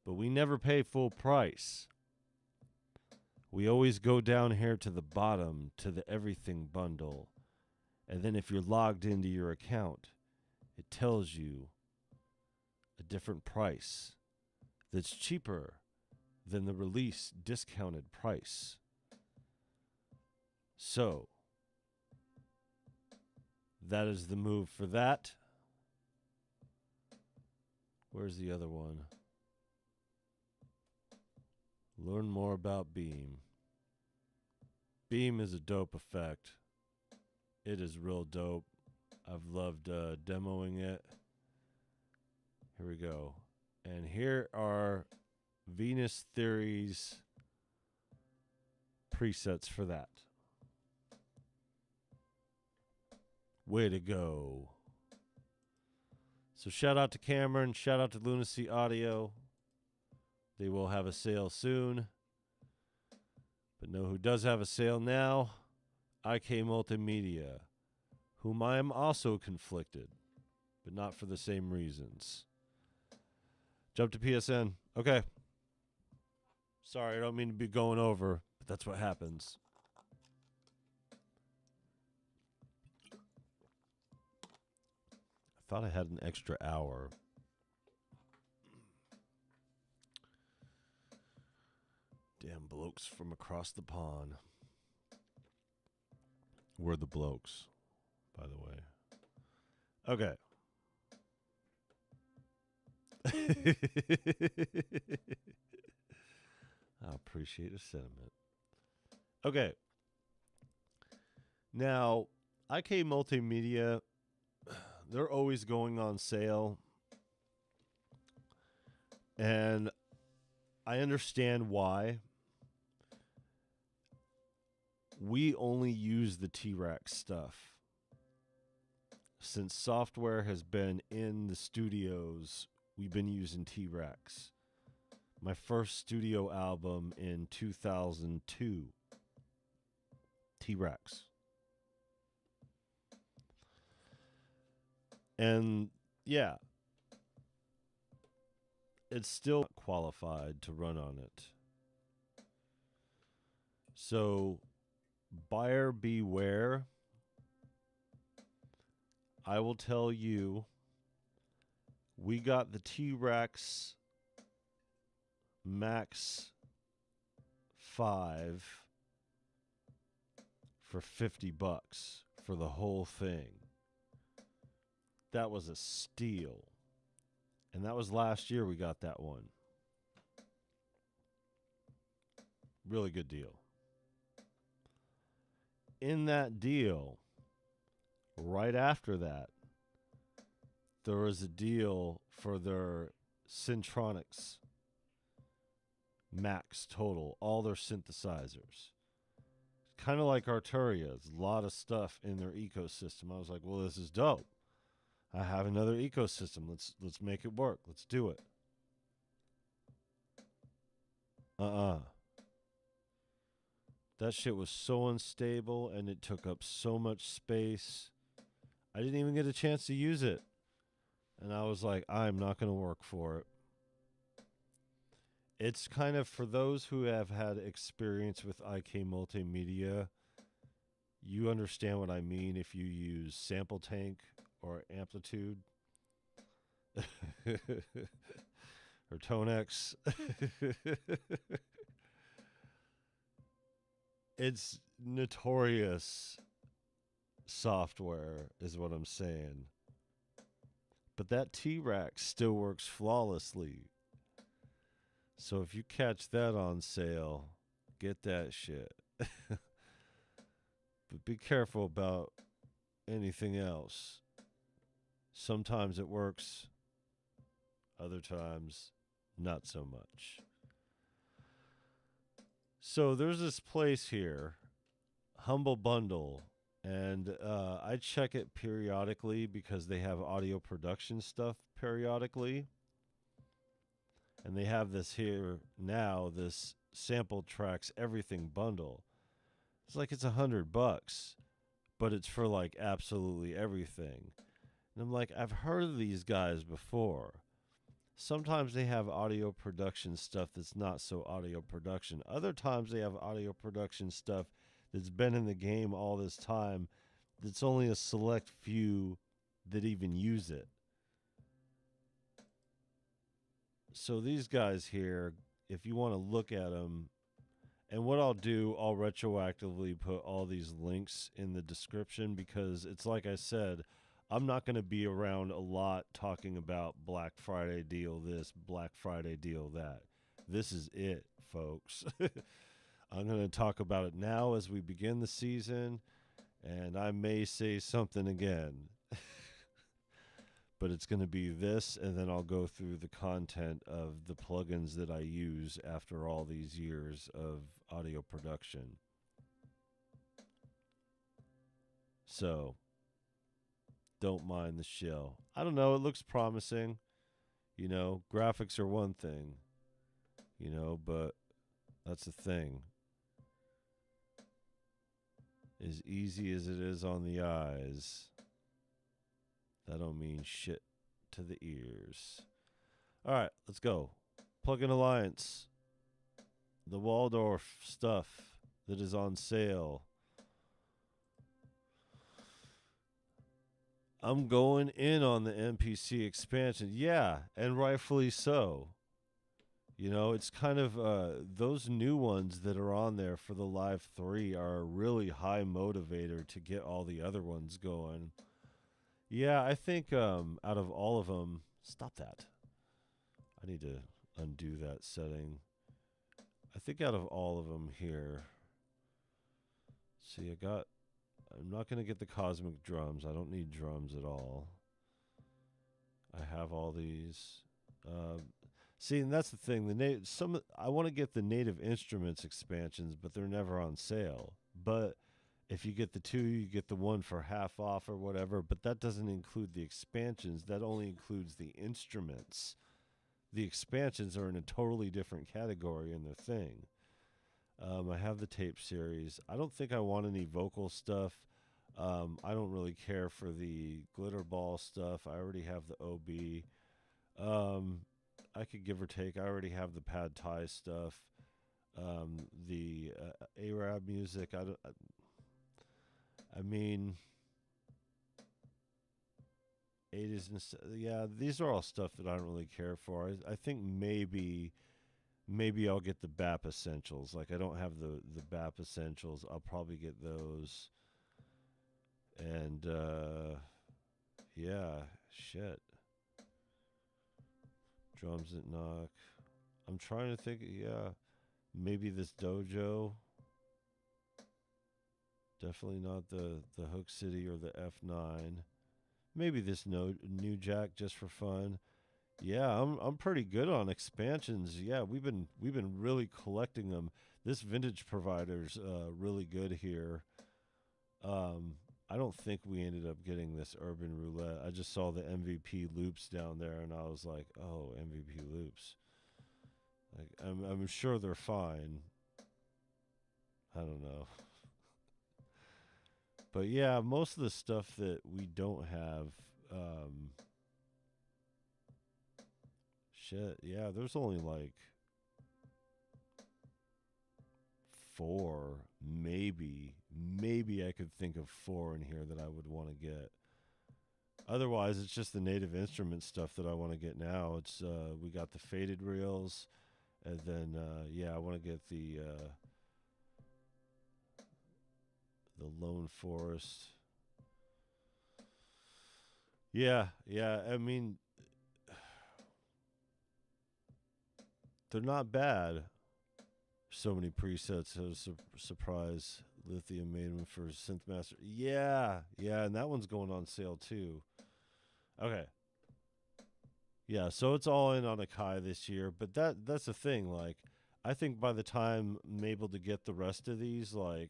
But we never pay full price. We always go down here to the bottom to the everything bundle. And then if you're logged into your account, it tells you a different price that's cheaper than the release discounted price. So, that is the move for that. Where's the other one? Learn more about Beam. Beam is a dope effect. It is real dope. I've loved demoing it. Here we go. And here are Venus Theory's presets for that. Way to go. So shout out to Cameron. Shout out to Lunacy Audio. They will have a sale soon. But know who does have a sale now? IK Multimedia, whom I am also conflicted, but not for the same reasons. Jump to PSN. Okay. Sorry, I don't mean to be going over, but that's what happens. I thought I had an extra hour. Damn blokes from across the pond. We're the blokes, by the way. Okay. I appreciate the sentiment. Okay. Now, IK Multimedia, they're always going on sale. And I understand why. We only use the T-Rex stuff. Since software has been in the studios, we've been using T-Rex. My first studio album in 2002, T-Rex. And yeah, it's still qualified to run on it. So, buyer beware. I will tell you, we got the T-Rex Max 5 for $50 for the whole thing. That was a steal. And that was last year we got that one. Really good deal. In that deal, right after that, there was a deal for their Syntronics Max total, all their synthesizers. Kind of like Arturia's, a lot of stuff in their ecosystem. I was like, well, this is dope. I have another ecosystem. Let's make it work. Let's do it. That shit was so unstable and it took up so much space. I didn't even get a chance to use it. And I was like, I'm not going to work for it. It's kind of for those who have had experience with IK Multimedia, you understand what I mean if you use Sample Tank or Amplitude or Tonex. It's notorious software is what I'm saying. But that T-Rex still works flawlessly. So if you catch that on sale, get that shit. But be careful about anything else. Sometimes it works. Other times, not so much. So there's this place here, Humble Bundle, and I check it periodically because they have audio production stuff periodically. And they have this here now, this Sample Tracks Everything bundle. It's like it's $100, but it's for like absolutely everything. And I'm like, I've heard of these guys before. Sometimes they have audio production stuff that's not so audio production. Other times they have audio production stuff that's been in the game all this time that's only a select few that even use it. So these guys here, if you want to look at them, and what I'll do, I'll retroactively put all these links in the description because it's like I said, I'm not going to be around a lot talking about Black Friday deal this, Black Friday deal that. This is it, folks. I'm going to talk about it now as we begin the season, and I may say something again. But it's going to be this, and then I'll go through the content of the plugins that I use after all these years of audio production. So, don't mind the shell. I don't know, it looks promising. You know, graphics are one thing, you know, but that's the thing. As easy as it is on the eyes, that don't mean shit to the ears. All right, let's go. Plugin Alliance. The Waldorf stuff that is on sale. I'm going in on the NPC expansion. Yeah, and rightfully so. You know, it's kind of those new ones that are on there for the Live 3 are a really high motivator to get all the other ones going. Yeah, I think out of all of them, stop that. I need to undo that setting. I think out of all of them here, see, I'm not going to get the cosmic drums. I don't need drums at all. I have all these. See, and that's the thing. I want to get the native instruments expansions, but they're never on sale. But if you get the two, you get the one for half off or whatever. But that doesn't include the expansions. That only includes the instruments. The expansions are in a totally different category in their thing. I have the tape series. I don't think I want any vocal stuff. I don't really care for the glitter ball stuff. I already have the OB. I could give or take. I already have the pad thai stuff. The Arab music. I mean, 80s and yeah, these are all stuff that I don't really care for. I think maybe I'll get the BAP essentials. Like I don't have the BAP essentials. I'll probably get those. And yeah, shit. Drums that knock. I'm trying to think. Yeah, maybe this dojo. Definitely not the Hook City or the F9. Maybe this new jack just for fun. Yeah, I'm pretty good on expansions. Yeah, we've been really collecting them. This vintage provider's really good here. I don't think we ended up getting this urban roulette. I just saw the MVP loops down there, and I was like, oh, MVP loops. Like I'm sure they're fine. I don't know. But yeah, most of the stuff that we don't have, shit, yeah, there's only like 4, maybe I could think of 4 in here that I would want to get. Otherwise, it's just the native instrument stuff that I want to get now. It's we got the faded reels, and then yeah, I want to get the Lone Forest. Yeah, yeah. I mean, they're not bad. So many presets. I was surprised. Lithium Maiden for Synthmaster. Yeah, yeah, and that one's going on sale too. Okay. Yeah, so it's all in on Akai this year, but that's the thing. Like, I think by the time I'm able to get the rest of these, like,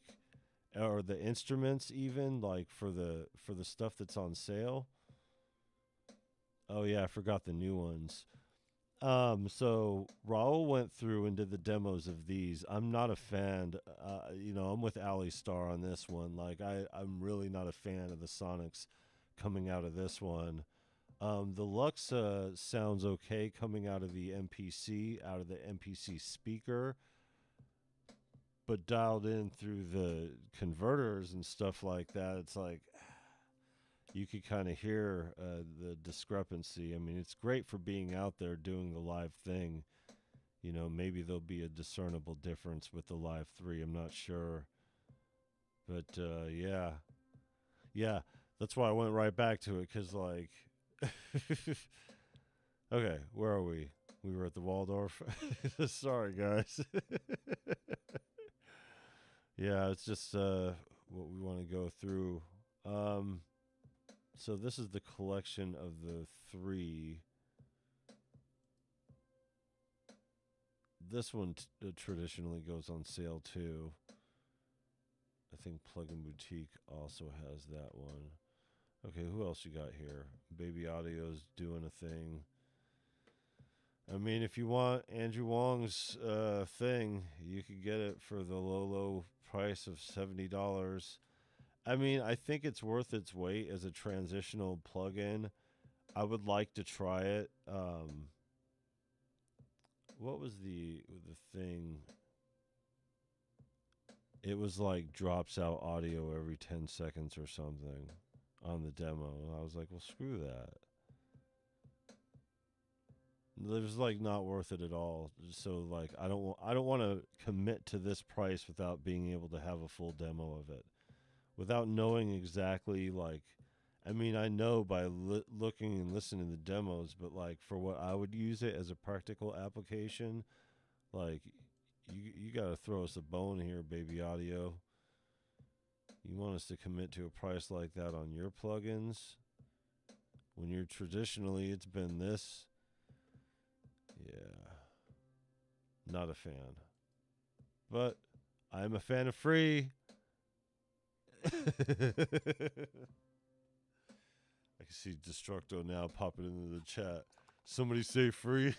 or the instruments, even like for the stuff that's on sale. Oh yeah, I forgot the new ones. So Raul went through and did the demos of these. I'm not a fan. I'm with Ali Star on this one. Like, I'm really not a fan of the sonics coming out of this one. The Lux sounds okay coming out of the MPC speaker, but dialed in through the converters and stuff like that, it's like you could kind of hear the discrepancy. I mean, it's great for being out there doing the live thing. You know, maybe there'll be a discernible difference with the Live 3. I'm not sure. But yeah. Yeah, that's why I went right back to it, because, like, okay, where are we? We were at the Waldorf. Sorry, guys. Yeah, it's just what we want to go through. So this is the collection of the 3. This one traditionally goes on sale too. I think Plug-in Boutique also has that one. Okay, who else you got here? Baby Audio's doing a thing. I mean, if you want Andrew Wong's thing, you could get it for the low price of $70. I mean, I think it's worth its weight as a transitional plug-in. I would like to try it. What was the thing? It was like drops out audio every 10 seconds or something on the demo. And I was like, well, screw that. There's like not worth it at all. So like I don't want to commit to this price without being able to have a full demo of it. Without knowing exactly like I mean, I know by looking and listening to demos, but like for what I would use it as a practical application, like you got to throw us a bone here, baby audio. You want us to commit to a price like that on your plugins when you're traditionally it's been this? Yeah, not a fan. But I'm a fan of free. I can see Destructo now popping into the chat. Somebody say free.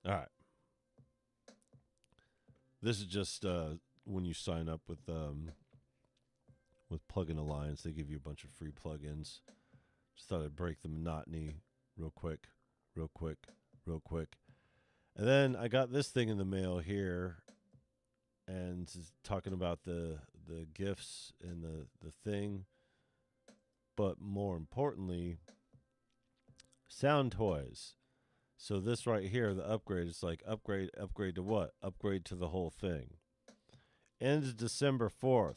All right. This is just when you sign up with Plugin Alliance, they give you a bunch of free plugins. Just thought I'd break the monotony real quick, real quick, real quick. And then I got this thing in the mail here, and talking about the gifts and the thing, but more importantly, sound toys. So this right here, the upgrade, it's like upgrade to what? Upgrade to the whole thing. Ends December 4th.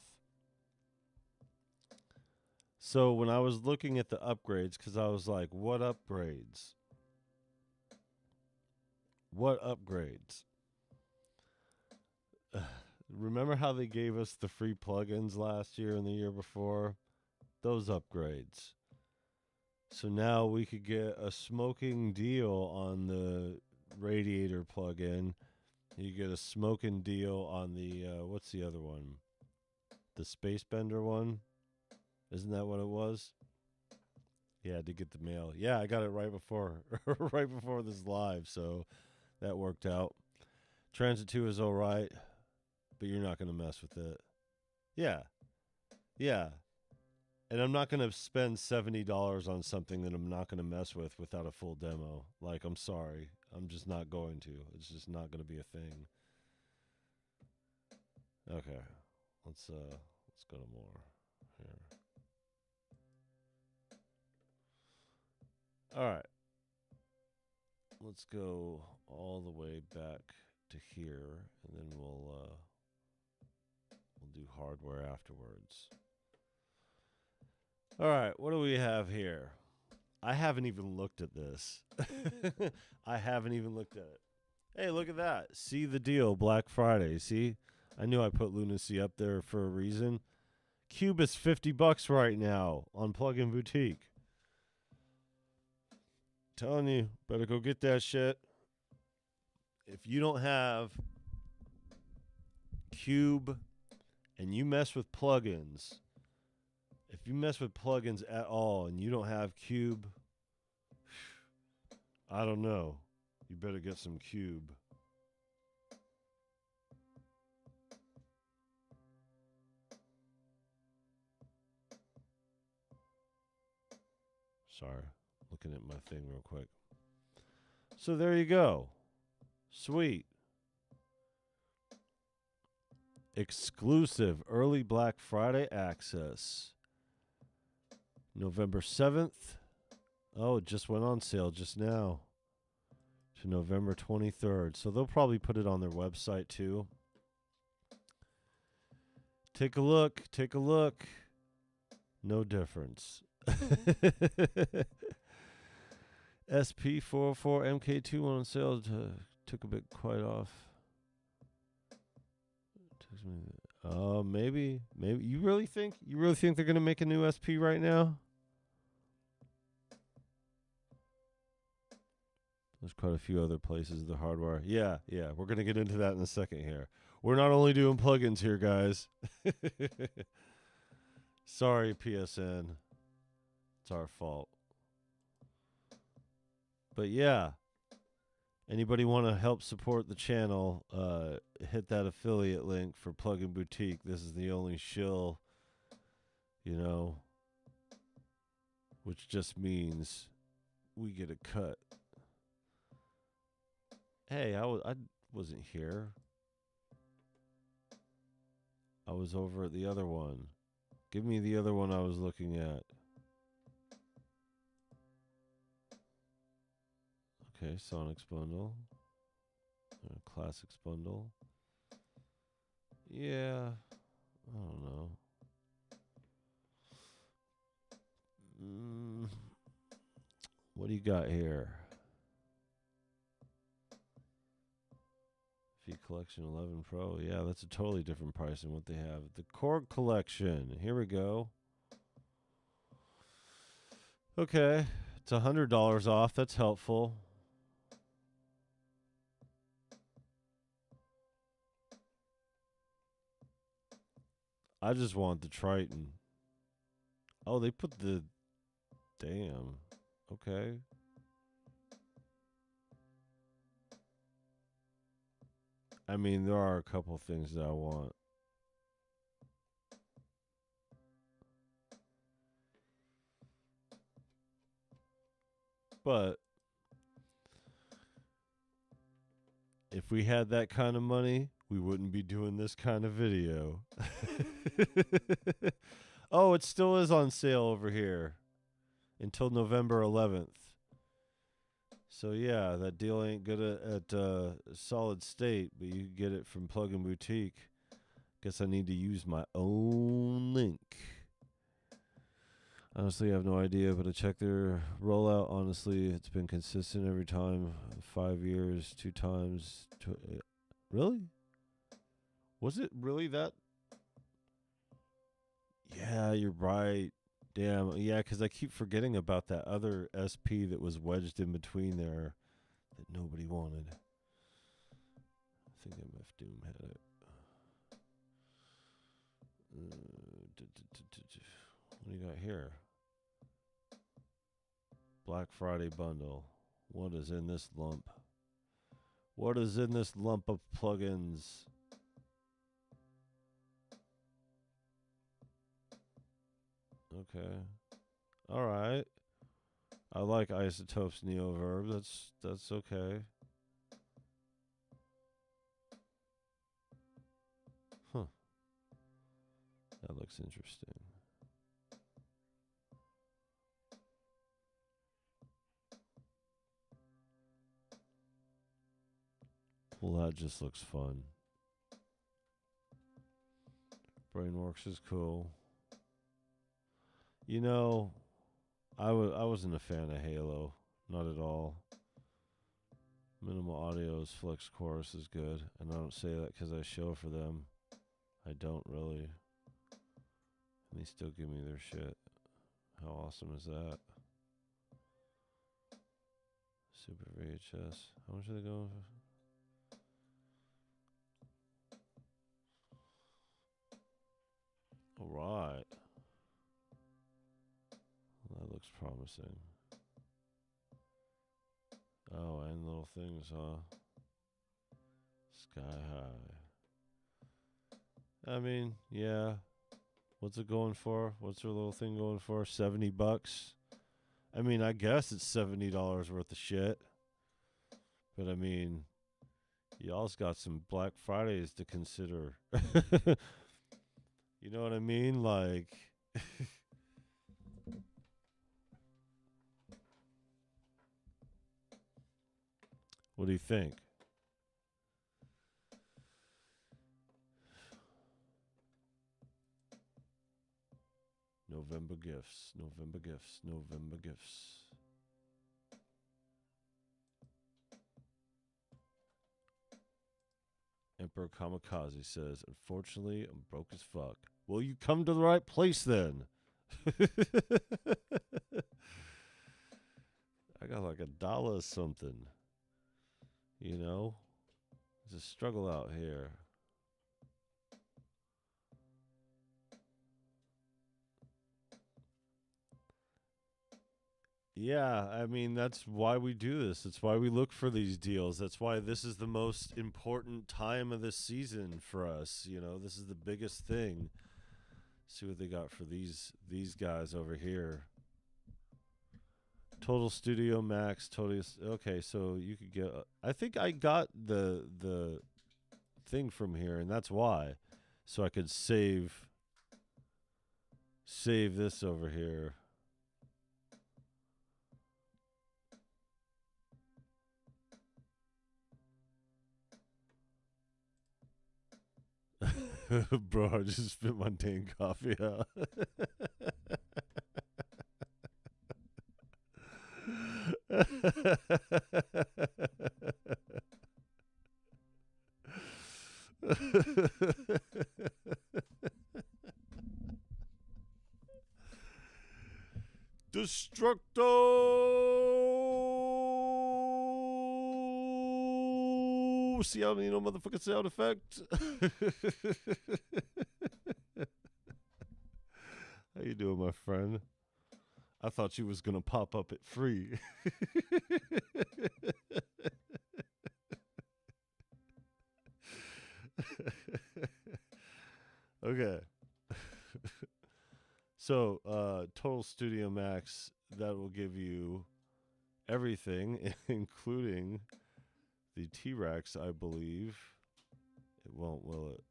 So when I was looking at the upgrades, because I was like, what upgrades? What upgrades? Remember how they gave us the free plugins last year and the year before? Those upgrades. So now we could get a smoking deal on the radiator plugin. You get a smoking deal on the, what's the other one? The Space Bender one? Isn't that what it was? Yeah, I did get the mail. Yeah, I got it right before right before this live, so that worked out. Transit 2 is all right, but you're not going to mess with it. Yeah. Yeah. And I'm not going to spend $70 on something that I'm not going to mess with without a full demo. Like, I'm sorry. I'm just not going to. It's just not going to be a thing. Okay. Let's go to more here. All right. Let's go all the way back to here, and then we'll do hardware afterwards. All right, what do we have here? I haven't even looked at this. I haven't even looked at it. Hey, look at that. See the deal, Black Friday. See? I knew I put Lunacy up there for a reason. Cube is $50 right now on Plugin Boutique. Telling you, better go get that shit. If you don't have Cube and you mess with plugins, if you mess with plugins at all and you don't have Cube, I don't know. You better get some Cube. Sorry, looking at my thing real quick. So there you go. Sweet. Exclusive early Black Friday access. November 7th. Oh, it just went on sale just now. To November 23rd. So they'll probably put it on their website too. Take a look. Take a look. No difference. SP404 MK2 on sale. Took a bit quite off. Maybe. You really think they're gonna make a new SP right now? There's quite a few other places, the hardware. Yeah. We're going to get into that in a second here. We're not only doing plugins here, guys. Sorry, PSN. It's our fault. But yeah, anybody want to help support the channel, hit that affiliate link for Plugin Boutique. This is the only shill, which just means we get a cut. Hey, I wasn't here. I was over at the other one. Give me the other one I was looking at. Okay, Sonics bundle. Classics bundle. Yeah. I don't know. What do you got here? V Collection 11 Pro. Yeah, that's a totally different price than what they have. The Core Collection. Here we go. Okay. It's $100 off. That's helpful. I just want the Triton. Oh, they put the... Damn. Okay. I mean, there are a couple things that I want. But if we had that kind of money, we wouldn't be doing this kind of video. Oh, it still is on sale over here until November 11th. So yeah, that deal ain't good at Solid State, but you can get it from Plug-in Boutique. Guess I need to use my own link. Honestly, I have no idea, but I checked their rollout. Honestly, it's been consistent every time. 5 years, 2 times. Really? Was it really that? Yeah, you're right. Damn. Yeah, because I keep forgetting about that other SP that was wedged in between there that nobody wanted. I think MF Doom had it. What do you got here? Black Friday bundle. What is in this lump? What is in this lump of plugins? Okay. All right. I like Isotopes Neoverb. That's okay. Huh. That looks interesting. Well, that just looks fun. Brainworks is cool. You know, I wasn't a fan of Halo. Not at all. Minimal Audio's Flex Chorus is good. And I don't say that because I show for them. I don't really. And they still give me their shit. How awesome is that? Super VHS. How much are they going for? All right. Well, that looks promising. Oh, and little things, huh? Sky High. I mean, yeah. What's it going for? What's their little thing going for? $70? I mean, I guess it's $70 worth of shit. But I mean, y'all's got some Black Fridays to consider. You know what I mean? Like, what do you think? November gifts, November gifts, November gifts. Emperor Kamikaze says, unfortunately, I'm broke as fuck. Well, you come to the right place then. I got like $1 something. You know? It's a struggle out here. Yeah, I mean, that's why we do this. It's why we look for these deals. That's why this is the most important time of the season for us. You know, this is the biggest thing. See what they got for these guys over here. Total Studio Max, totally. Okay, so you could get. I think I got the thing from here, and that's why. So I could save save this over here. Bro, I just spit my dang coffee out. Destructo! See how many motherfucking sound effect? How you doing, my friend? I thought you was gonna pop up at free. Okay. So, Total Studio Max, that will give you everything, including the T-Rex, I believe. It won't, will it?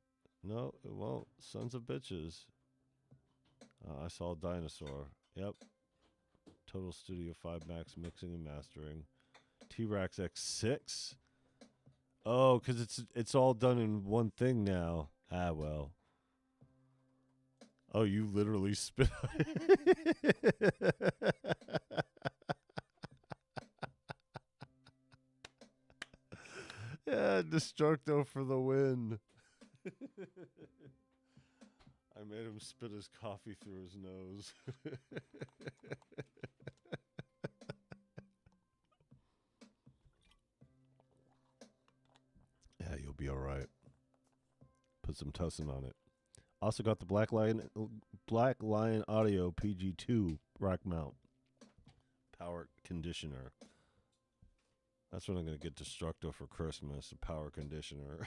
No, it won't. Sons of bitches. I saw a dinosaur. Yep. Total Studio 5 Max mixing and mastering. T-Rex X6? Oh, because it's all done in one thing now. Ah, well. Oh, you literally spit on it. Yeah, Destructo for the win. I made him spit his coffee through his nose. Yeah, you'll be all right. Put some tussin on it. Also got the Black Lion Audio PG2 rack mount power conditioner. That's what I'm gonna get Destructo for Christmas, a power conditioner.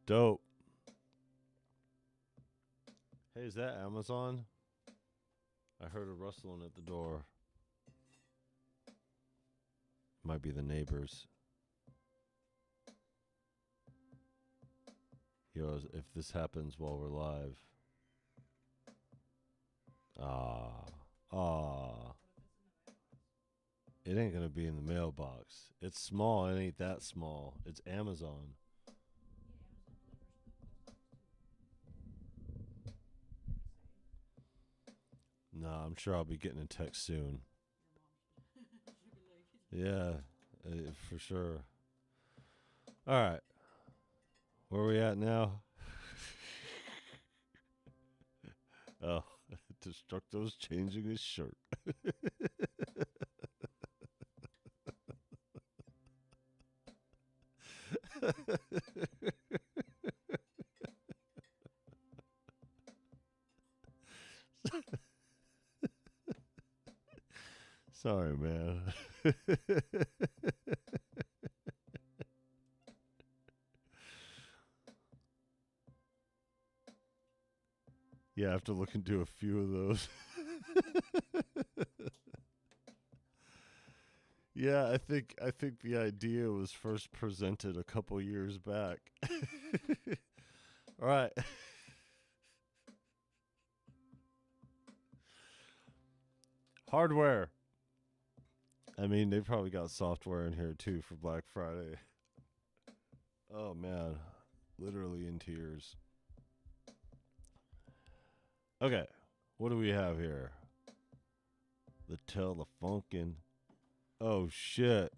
Dope. Hey, is that Amazon? I heard a rustling at the door. Might be the neighbors. Yo, if this happens while we're live. It ain't gonna be in the mailbox. It's small, it ain't that small. It's Amazon. Nah, I'm sure I'll be getting a text soon. Yeah, for sure. Alright. Where are we at now? Oh, Destructo's changing his shirt. Sorry, man. Yeah, I have to look into a few of those. Yeah, I think the idea was first presented a couple years back. All right. Hardware. I mean, they probably got software in here too for Black Friday. Oh man, literally in tears. Okay, what do we have here? The Telefunken. Oh shit.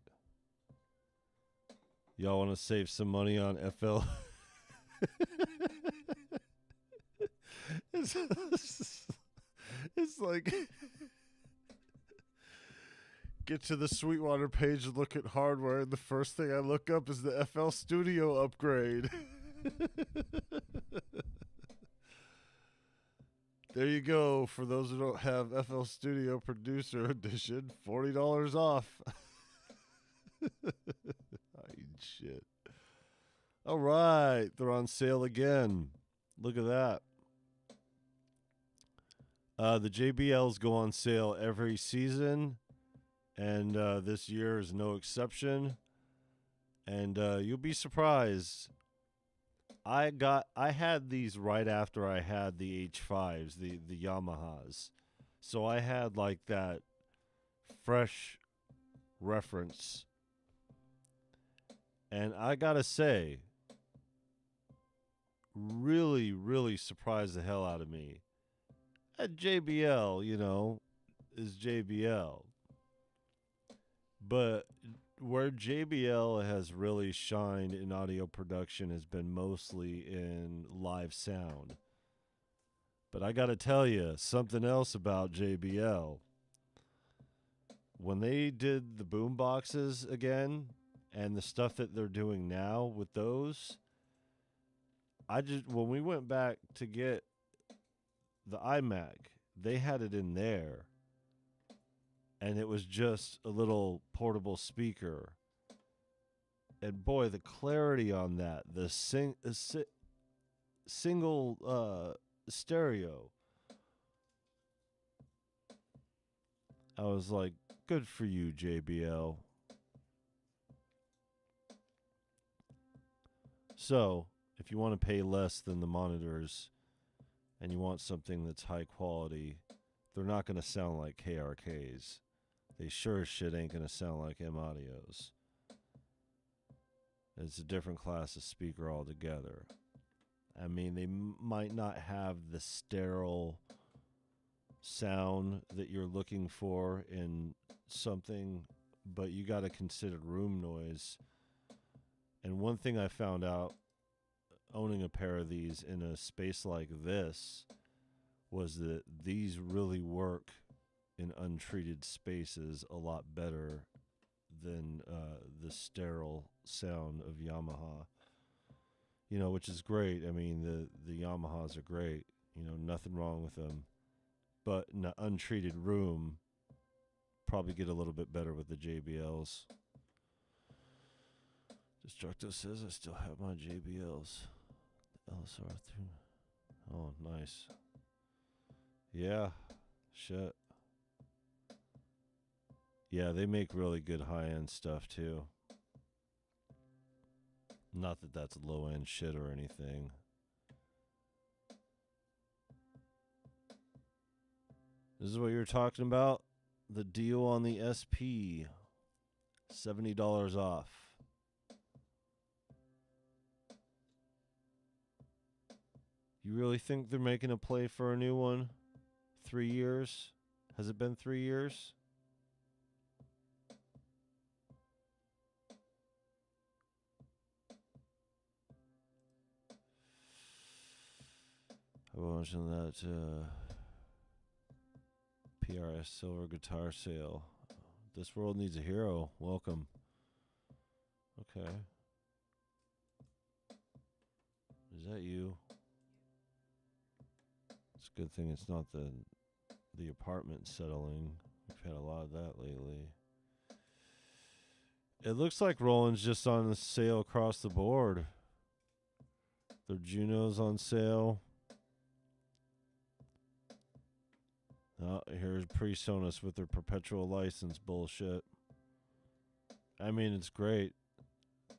Y'all want to save some money on FL? it's like get to the Sweetwater page and look at hardware, and the first thing I look up is the FL Studio upgrade. There you go. For those who don't have FL Studio Producer Edition, $40 off. Shit. All right. They're on sale again. Look at that. The JBLs go on sale every season, and this year is no exception. And you'll be surprised I had these right after I had the H5s, the Yamahas. So I had like that fresh reference. And I got to say, really, really surprised the hell out of me. At JBL, is JBL. But where JBL has really shined in audio production has been mostly in live sound. But I got to tell you something else about JBL. When they did the boom boxes again and the stuff that they're doing now with those, when we went back to get the iMac, they had it in there. And it was just a little portable speaker. And boy, the clarity on that, the single stereo. I was like, good for you, JBL. So, if you want to pay less than the monitors and you want something that's high quality, they're not going to sound like KRKs. They sure as shit ain't going to sound like M-Audios. It's a different class of speaker altogether. I mean, they might not have the sterile sound that you're looking for in something, but you got to consider room noise. And one thing I found out owning a pair of these in a space like this was that these really work in untreated spaces a lot better than the sterile sound of Yamaha. Which is great. I mean, the Yamahas are great. Nothing wrong with them. But in an untreated room, probably get a little bit better with the JBLs. Destructo says I still have my JBLs. LSR3. Oh, nice. Yeah. Shit. Yeah, they make really good high-end stuff, too. Not that that's low-end shit or anything. This is what you're talking about? The deal on the SP. $70 off. You really think they're making a play for a new one? 3 years? Has it been 3 years? I was watching that PRS silver guitar sale. This world needs a hero. Welcome. Okay. Is that you? It's a good thing it's not the apartment settling. We've had a lot of that lately. It looks like Roland's just on the sale across the board. Their Juno's on sale. Oh, here's PreSonus with their perpetual license bullshit. I mean, it's great.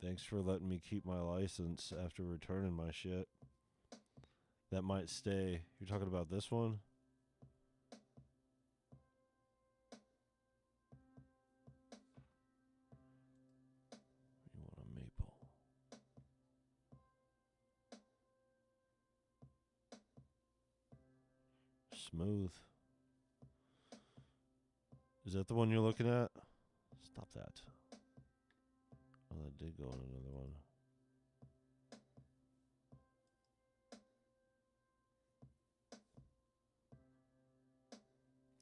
Thanks for letting me keep my license after returning my shit. That might stay. You're talking about this one? You want a maple. Smooth. Is that the one you're looking at? Stop that. Oh, that did go on another one.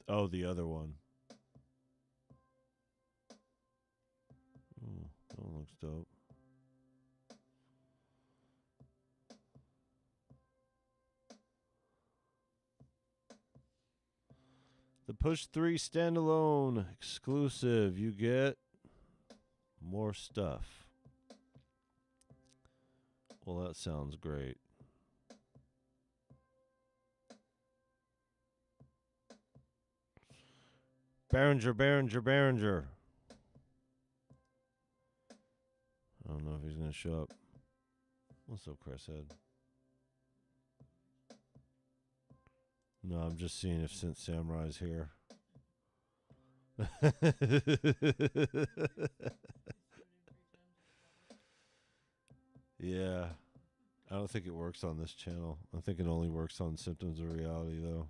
Oh, the other one. Ooh, that one looks dope. The Push 3 standalone exclusive. You get more stuff. Well, that sounds great. Behringer. I don't know if he's going to show up. What's up, Chris Head? No, I'm just seeing if Synth Samurai's here. Yeah. I don't think it works on this channel. I think it only works on Symptoms of Reality, though.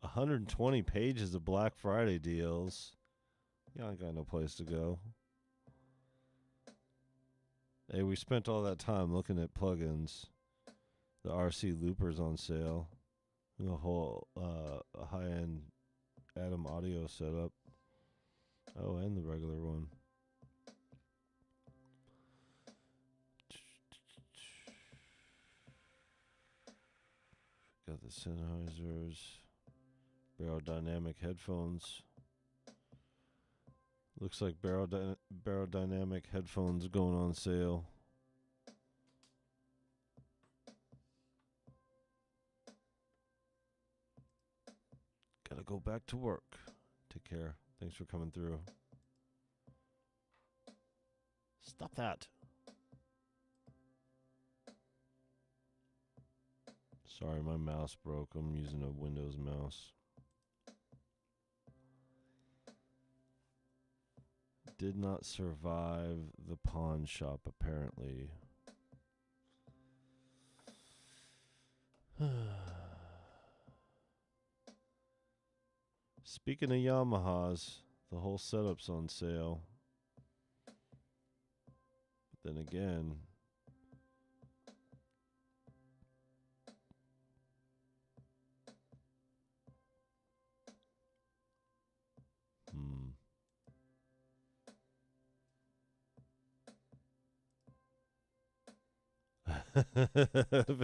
$120 pages of Black Friday deals. Yeah, I got no place to go. Hey, we spent all that time looking at plugins. The RC Looper's on sale. And a whole high-end Atom audio setup. Oh, and the regular one. Got the Sennheisers. Barodynamic headphones. Looks like Barodynamic headphones going on sale. Gotta go back to work. Take care. Thanks for coming through. Stop that. Sorry, my mouse broke. I'm using a Windows mouse. Did not survive the pawn shop, apparently. Speaking of Yamahas, the whole setup's on sale. But then again,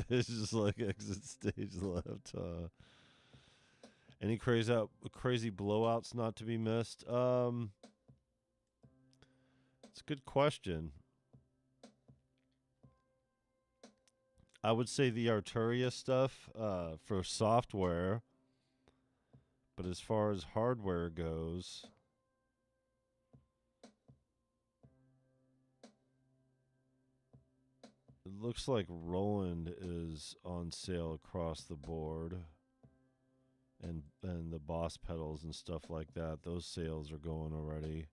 it's just like exit stage left. Any crazy blowouts not to be missed? It's a good question. I would say the Arturia stuff for software, but as far as hardware goes, it looks like Roland is on sale across the board. And the Boss pedals and stuff like that, those sales are going already.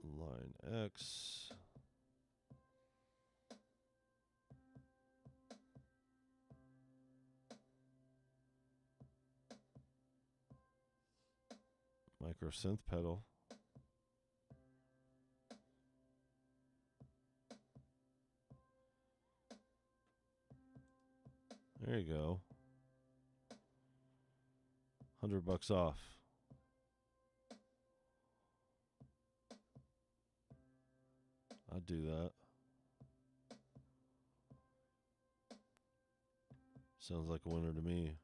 Line X. Micro synth pedal. There you go. $100 off. I'd do that. Sounds like a winner to me.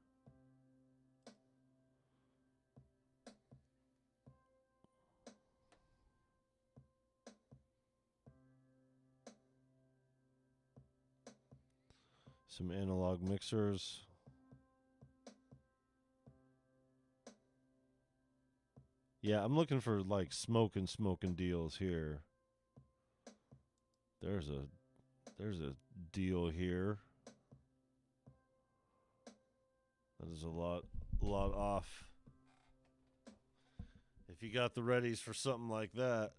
Some analog mixers. Yeah, I'm looking for like smoking deals here. There's a deal here. That is a lot off. If you got the readies for something like that,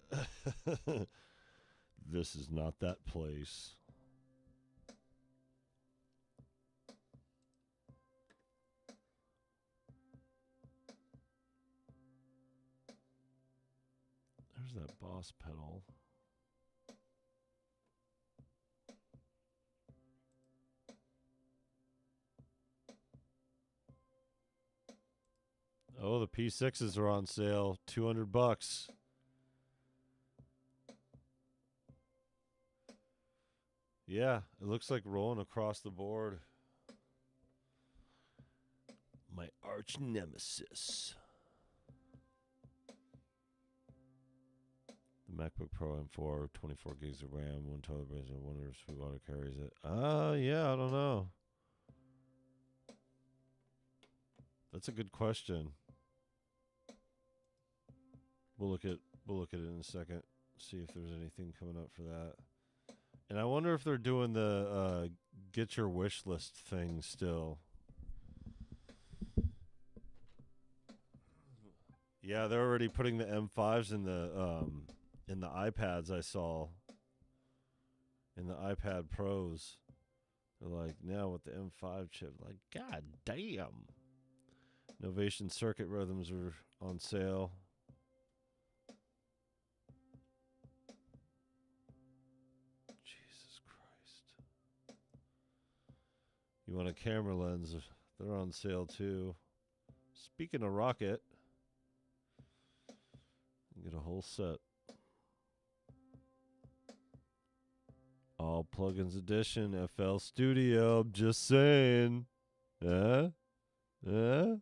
this is not that place. There's that Boss pedal. Oh, the P6s are on sale. $200. Yeah, it looks like rolling across the board. My arch nemesis. The MacBook Pro M4, 24 gigs of RAM, 1 terabyte, I wonder if Sweetwater carries it. Yeah, I don't know. That's a good question. we'll look at it in a second. See if there's anything coming up for that. And I wonder if they're doing the get your wish list thing still. Yeah, they're already putting the M5s in the iPads. I saw in the iPad Pros. They're like, now with the M5 chip, like, god damn. Novation circuit rhythms are on sale. Jesus Christ. You want a camera lens? They're on sale too. Speaking of Rocket, you get a whole set. All plugins edition, FL Studio. I'm just saying. Huh? Huh?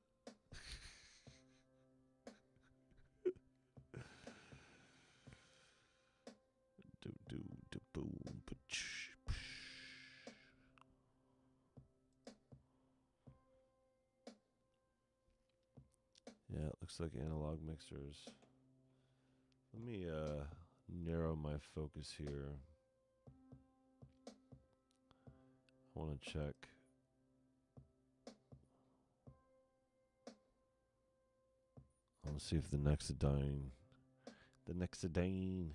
Yeah, it looks like analog mixers. Let me narrow my focus here. I want to check. I want to see if the Nexidine. Nexidine.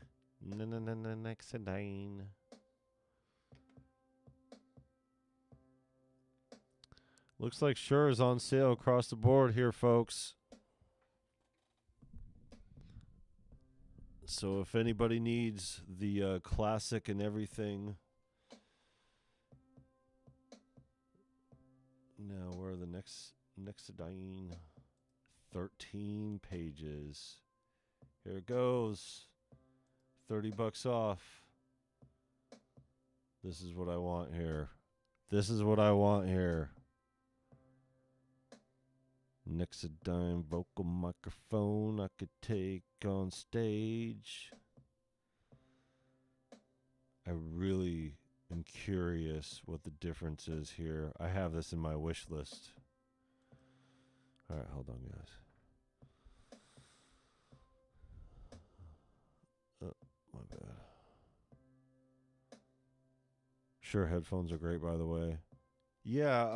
Looks like Shure is on sale across the board here, folks. So if anybody needs the classic and everything. Now, where are the Nexidine? 13 pages. Here it goes. $30 off. This is what I want here. This is what I want here. Nexidine vocal microphone I could take on stage. I really am curious what the difference is here. I have this in my wish list. All right, hold on, guys. Oh, my bad. Sure, headphones are great, by the way. Yeah,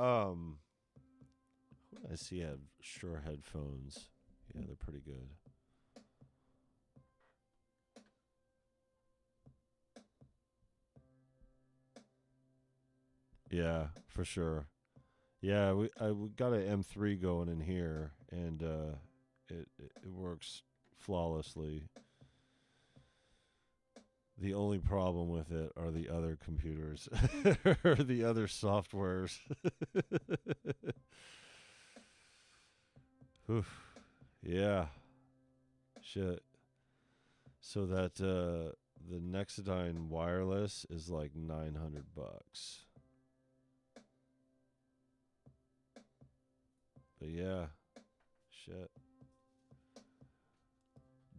I see have Shure headphones. Yeah, they're pretty good. Yeah, for sure. Yeah, we got an M3 going in here, and it works flawlessly. The only problem with it are the other computers or the other softwares. Oof. Yeah. Shit. So that the Nexidine wireless is like $900. But yeah. Shit.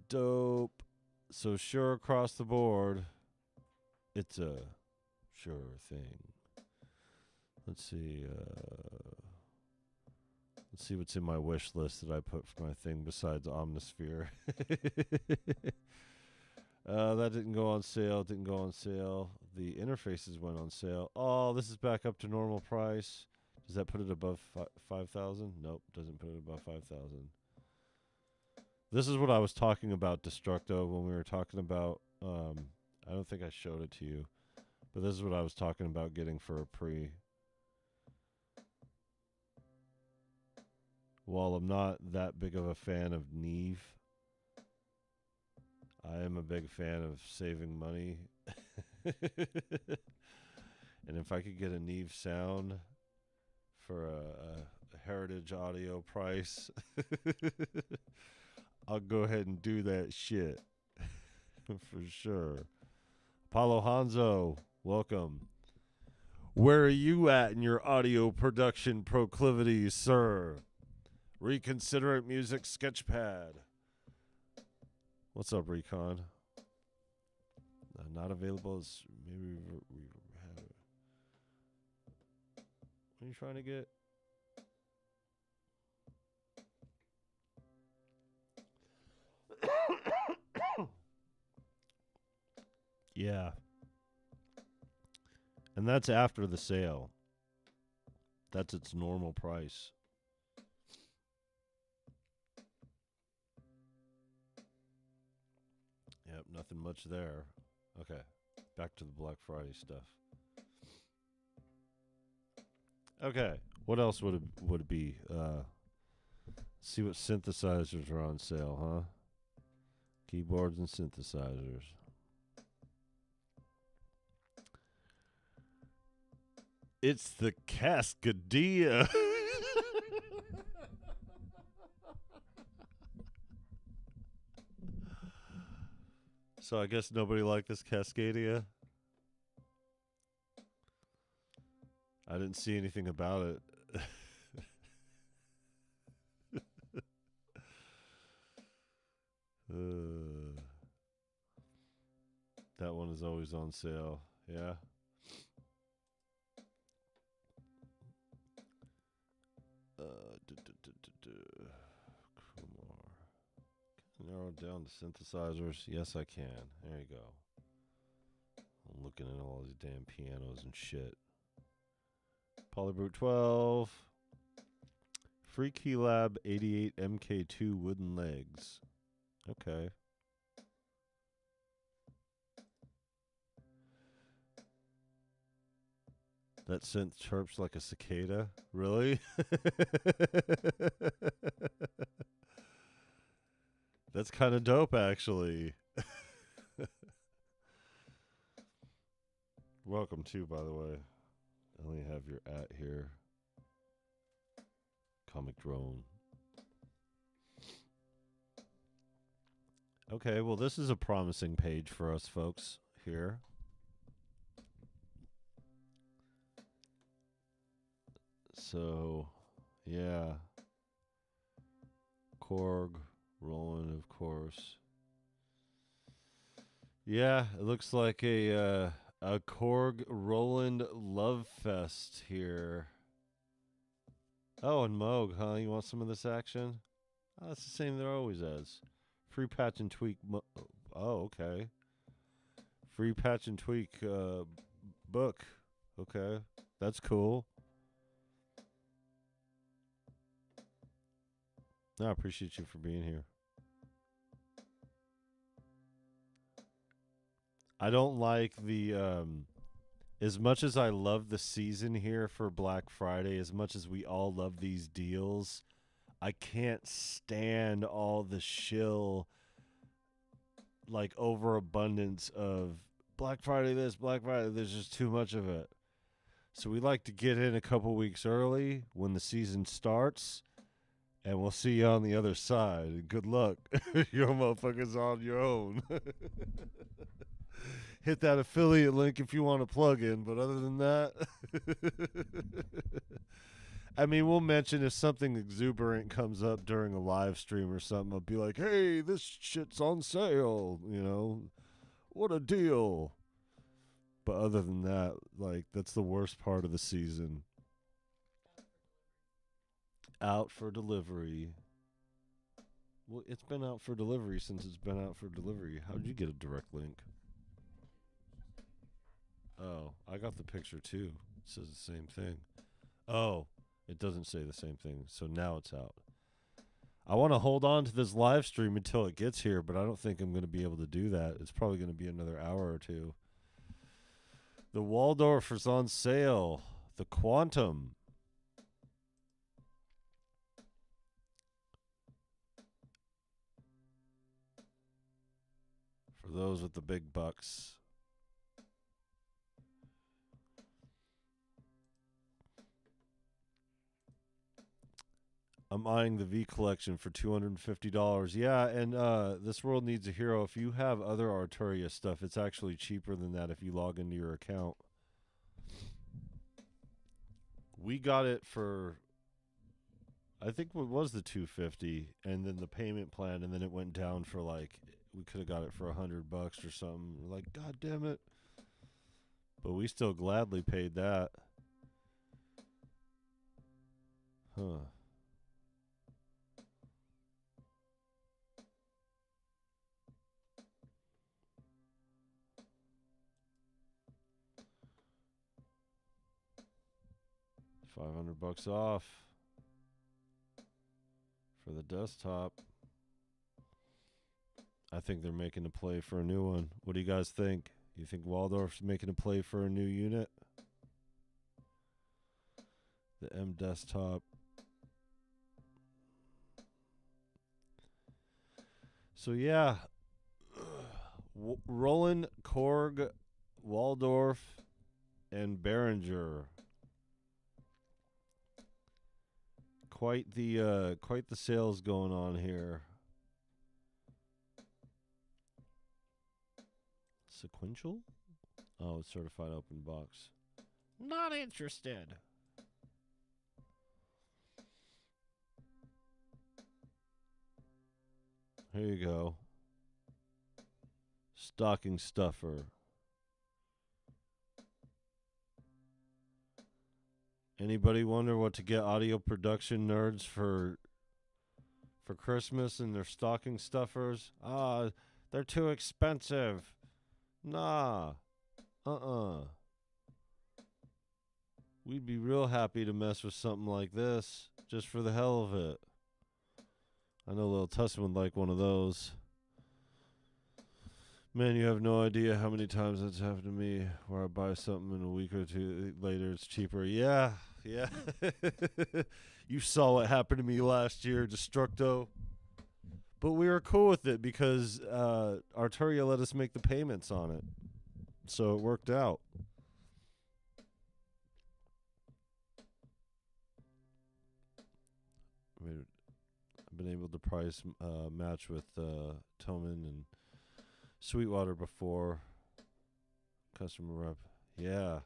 Dope. So Shure across the board. It's a sure thing. Let's see. Let's see what's in my wish list that I put for my thing besides Omnisphere. That didn't go on sale. Didn't go on sale. The interfaces went on sale. Oh, this is back up to normal price. Does that put it above 5,000? Nope, doesn't put it above 5,000. This is what I was talking about, Destructo, when we were talking about. I don't think I showed it to you, but this is what I was talking about getting for a pre. While I'm not that big of a fan of Neve, I am a big fan of saving money. And if I could get a Neve sound for a Heritage Audio price, I'll go ahead and do that shit. For sure. Paulo Hanzo, welcome. Where are you at in your audio production proclivities, sir? Reconsiderate Music Sketchpad. What's up, Recon? Not available as maybe we have it. What are you trying to get? Yeah. And that's after the sale. That's its normal price. Yep, nothing much there. Okay, back to the Black Friday stuff. Okay, what else would it be? See what synthesizers are on sale, huh? Keyboards and synthesizers. It's the Cascadia. So I guess nobody liked this Cascadia. I didn't see anything about it. That one is always on sale. Yeah. Kumar. Narrow it down to synthesizers. Yes, I can. There you go. I'm looking at all these damn pianos and shit. Polybrute 12. Free Keylab 88 MK2 wooden legs. Okay. That synth chirps like a cicada? Really? That's kind of dope, actually. Welcome, too, by the way. I only have your @ here. Comic Drone. Okay, well, this is a promising page for us folks here. So, yeah. Korg, Roland, of course. Yeah, it looks like a Korg Roland love fest here. Oh, and Moog, huh? You want some of this action? Oh, that's the same there always is. Free patch and tweak. Oh, okay. Free patch and tweak book. Okay, that's cool. No, I appreciate you for being here. I don't like the as much as I love the season here for Black Friday, as much as we all love these deals, I can't stand all the shill like overabundance of Black Friday this, Black Friday, there's just too much of it. So we like to get in a couple weeks early when the season starts, and we'll see you on the other side. Good luck. Your motherfuckers on your own. Hit that affiliate link if you want to plug in, but other than that, I mean, we'll mention if something exuberant comes up during a live stream or something. I'll be like, hey, this shit's on sale, you know, what a deal. But other than that, like, that's the worst part of the season. Out for delivery. Well, it's been out for delivery since it's been out for delivery. How did you get a direct link? Oh, I got the picture too. It says the same thing. Oh, it doesn't say the same thing. So now it's out. I want to hold on to this live stream until it gets here, but I don't think I'm going to be able to do that. It's probably going to be another hour or two. The Waldorf is on sale. The Quantum. For those with the big bucks. I'm eyeing the V collection for $250. Yeah, and This World Needs a Hero. If you have other Arturia stuff, it's actually cheaper than that if you log into your account. We got it for, I think what was the $250, and then the payment plan, and then it went down for like, we could have got it for $100 or something. We're like, God damn it. But we still gladly paid that. Huh. $500 off for the desktop. I think they're making a play for a new one. What do you guys think? You think Waldorf's making a play for a new unit? The M desktop. So yeah, Roland, Korg, Waldorf, and Behringer. Quite the sales going on here. Sequential? Oh, it's certified open box. Not interested. Here you go. Stocking stuffer. Anybody wonder what to get audio production nerds for Christmas and their stocking stuffers? They're too expensive. Nah. We'd be real happy to mess with something like this, just for the hell of it. I know Lil Tussin would like one of those. Man, you have no idea how many times that's happened to me, where I buy something and a week or two later it's cheaper. Yeah. You saw what happened to me last year, Destructo. But we were cool with it because Arturia let us make the payments on it. So it worked out. I mean, I've been able to price match with Toman and Sweetwater before. Customer rep. Yeah.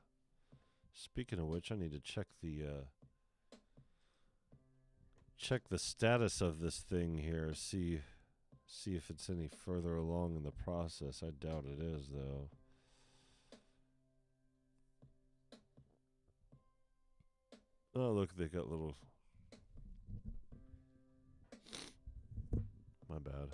Speaking of which, I need to check the status of this thing here. See if it's any further along in the process. I doubt it is, though. Oh, look, they got little... My bad.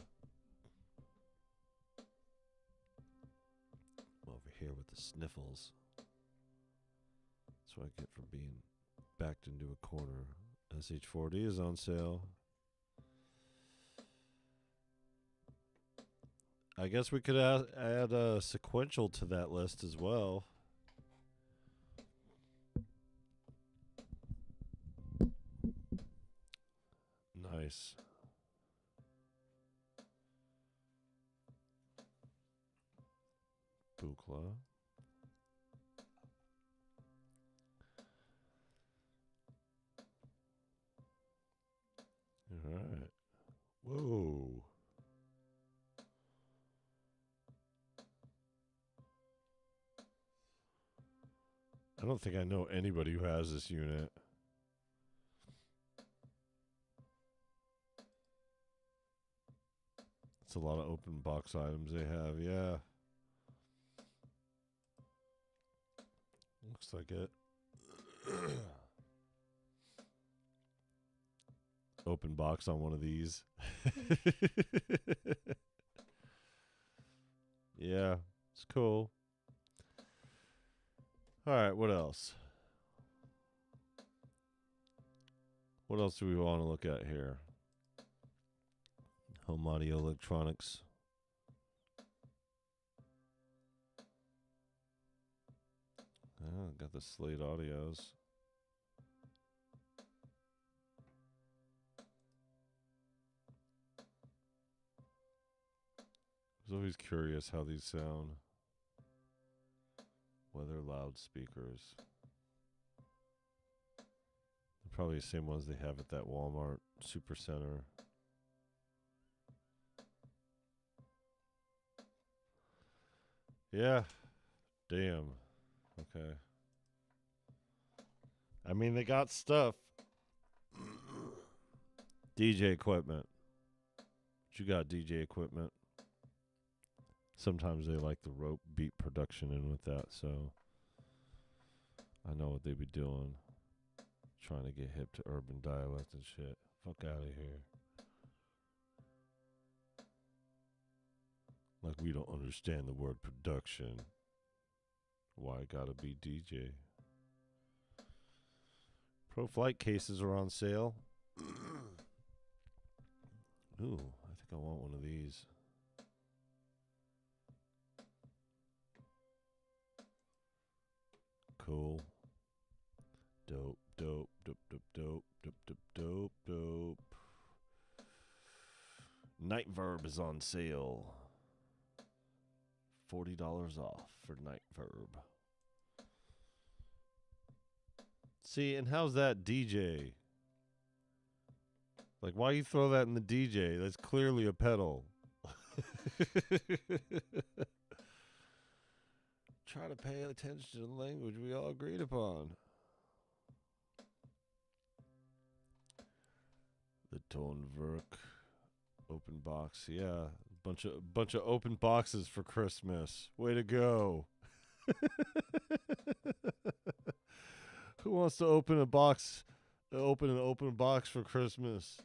I'm over here with the sniffles. That's what I get for being backed into a corner. SH40 is on sale. I guess we could add a sequential to that list as well. Nice. Buchla. All right. Whoa. I don't think I know anybody who has this unit. It's a lot of open box items they have, yeah. Looks like it. Open box on one of these. Yeah, it's cool. All right, what else? What else do we want to look at here? Home audio electronics. Oh, got the Slate Audios. I was always curious how these sound. Weather loudspeakers. They're probably the same ones they have at that Walmart Supercenter. Yeah. Damn. Okay. I mean, they got stuff. DJ equipment. What you got, DJ equipment? Sometimes they like the rope beat production in with that, so I know what they be doing. Trying to get hip to urban dialect and shit. Fuck out of here. Like we don't understand the word production. Why it gotta be DJ? Pro Flight cases are on sale. Ooh, I think I want one of these. Cool. Dope, dope, dope, dope, dope, dope, dope, dope, dope. Night Verb is on sale. $40 off for Night Verb. See, and how's that DJ? Like, why you throw that in the DJ? That's clearly a pedal. Try to pay attention to the language we all agreed upon. The Tonverk open box, yeah, bunch of open boxes for Christmas. Way to go! Who wants to open a box? Open an open box for Christmas.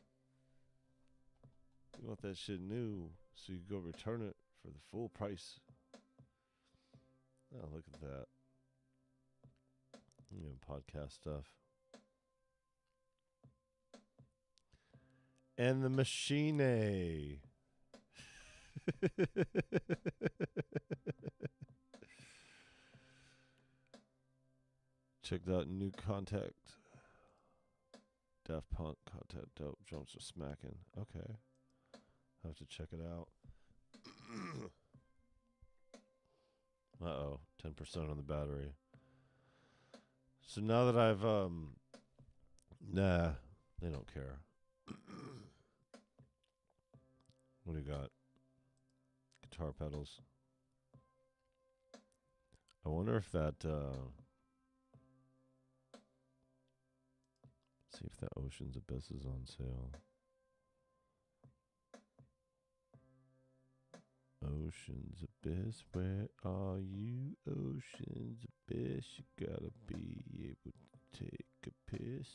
You want that shit new, so you go return it for the full price. Oh, look at that. You know, podcast stuff. And the machine. Checked out new contact. Daft Punk contact dope. Drums are smacking. Okay. I'll have to check it out. Uh-oh. 10% on the battery. So now that I've, nah, they don't care. What do you got? Guitar pedals. I wonder if that, see if that Ocean's Abyss is on sale. Ocean's Abyss, where are you? Ocean's Abyss, you gotta be able to take a piss.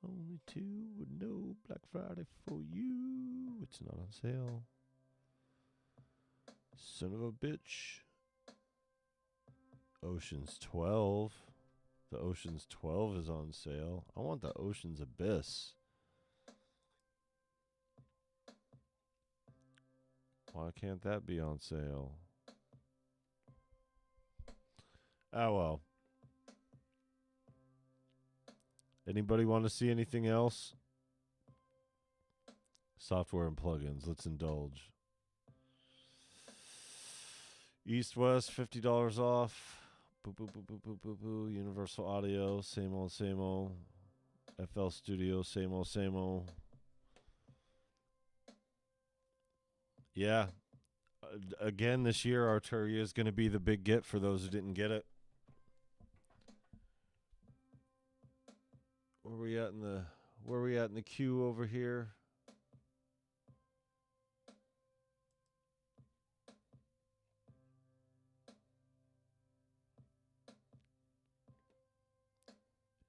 Only two with no Black Friday for you. It's not on sale. Son of a bitch. Ocean's 12. The Ocean's 12 is on sale. I want the Ocean's Abyss. Why can't that be on sale? Oh well. Anybody want to see anything else? Software and plugins. Let's indulge. East West, $50 off. Boo, boo, boo, boo, boo, boo, boo. Universal Audio, same old, same old. FL Studio, same old, same old. Yeah. Again, this year, Arturia is going to be the big get for those who didn't get it. Where we at in the queue over here?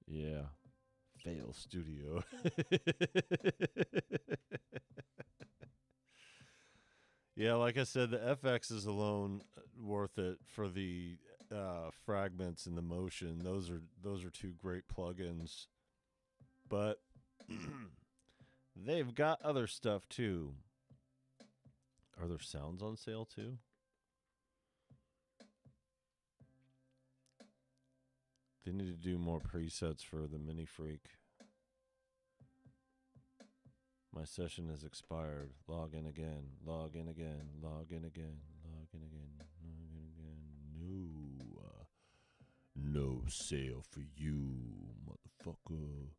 Yeah. Fail Studio. Yeah, like I said, the FX is alone worth it for the fragments and the motion. Those are two great plugins. But they've got other stuff too. Are there sounds on sale too? They need to do more presets for the Mini Freak. My session has expired. Log in again. Log in again. Log in again. Log in again. Log in again. No sale for you, motherfucker.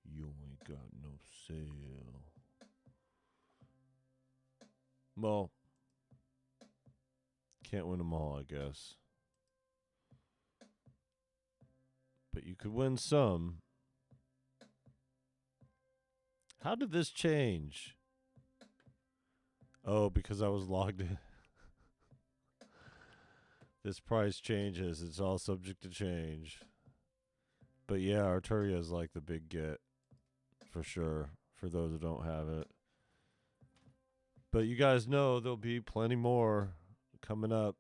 You ain't got no sale. Well, can't win them all, I guess. But you could win some. How did this change? Oh, because I was logged in. This price changes. It's all subject to change. But yeah, Arturia is like the big get. For sure. For those who don't have it. But you guys know there'll be plenty more coming up.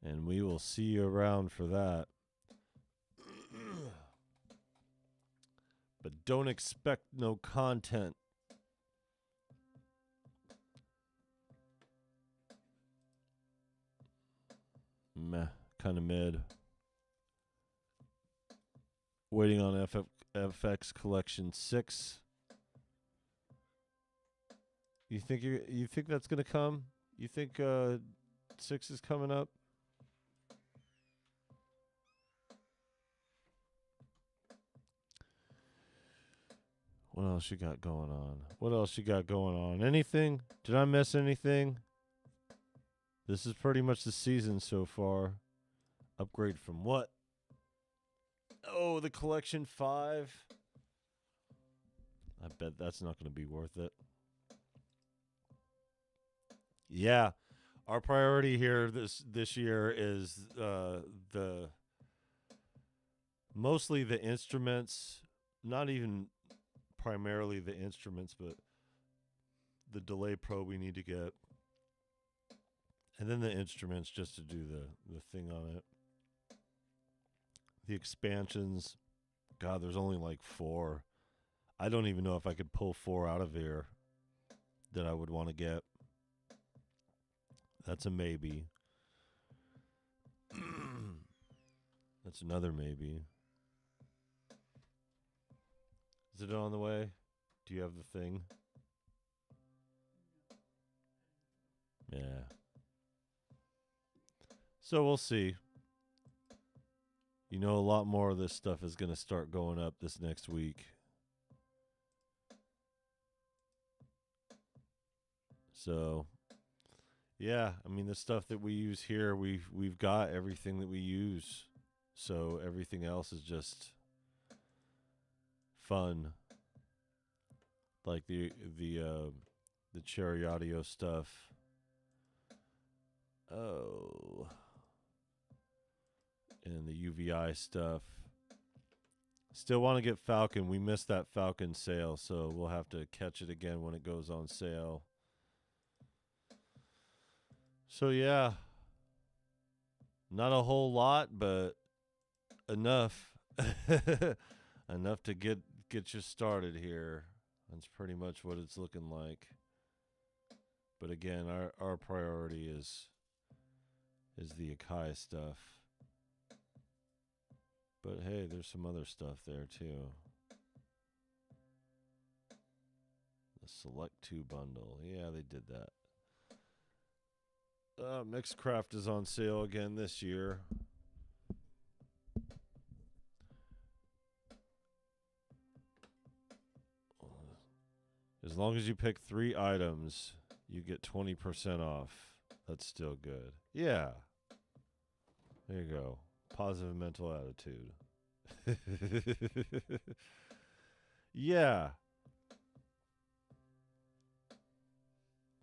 And we will see you around for that. But don't expect no content. Meh, kind of mid. Waiting on FX Collection 6. You think that's gonna come? You think 6 is coming up? What else you got going on? What else you got going on? Anything? Did I miss anything? This is pretty much the season so far. Upgrade from what? Oh, the Collection 5. I bet that's not going to be worth it. Yeah. Our priority here this year is mostly the instruments, not even primarily the instruments, but the delay pro we need to get. And then the instruments just to do the thing on it. The expansions, God, there's only like 4. I don't even know if I could pull 4 out of here that I would want to get. That's a maybe. That's another maybe. Is it on the way? Do you have the thing? Yeah. So we'll see. You know, a lot more of this stuff is going to start going up this next week. So, yeah, I mean, the stuff that we use here, we've got everything that we use. So everything else is just fun. Like the Cherry Audio stuff. Oh. And the UVI stuff. Still want to get Falcon. We missed that Falcon sale, so we'll have to catch it again when it goes on sale. So yeah, not a whole lot, but enough. Enough to get you started here. That's pretty much what it's looking like. But again, our priority is the Akai stuff. But hey, there's some other stuff there too. The Select 2 bundle. Yeah, they did that. Mixcraft is on sale again this year. As long as you pick 3 items, you get 20% off. That's still good. Yeah. There you go. Positive mental attitude. Yeah.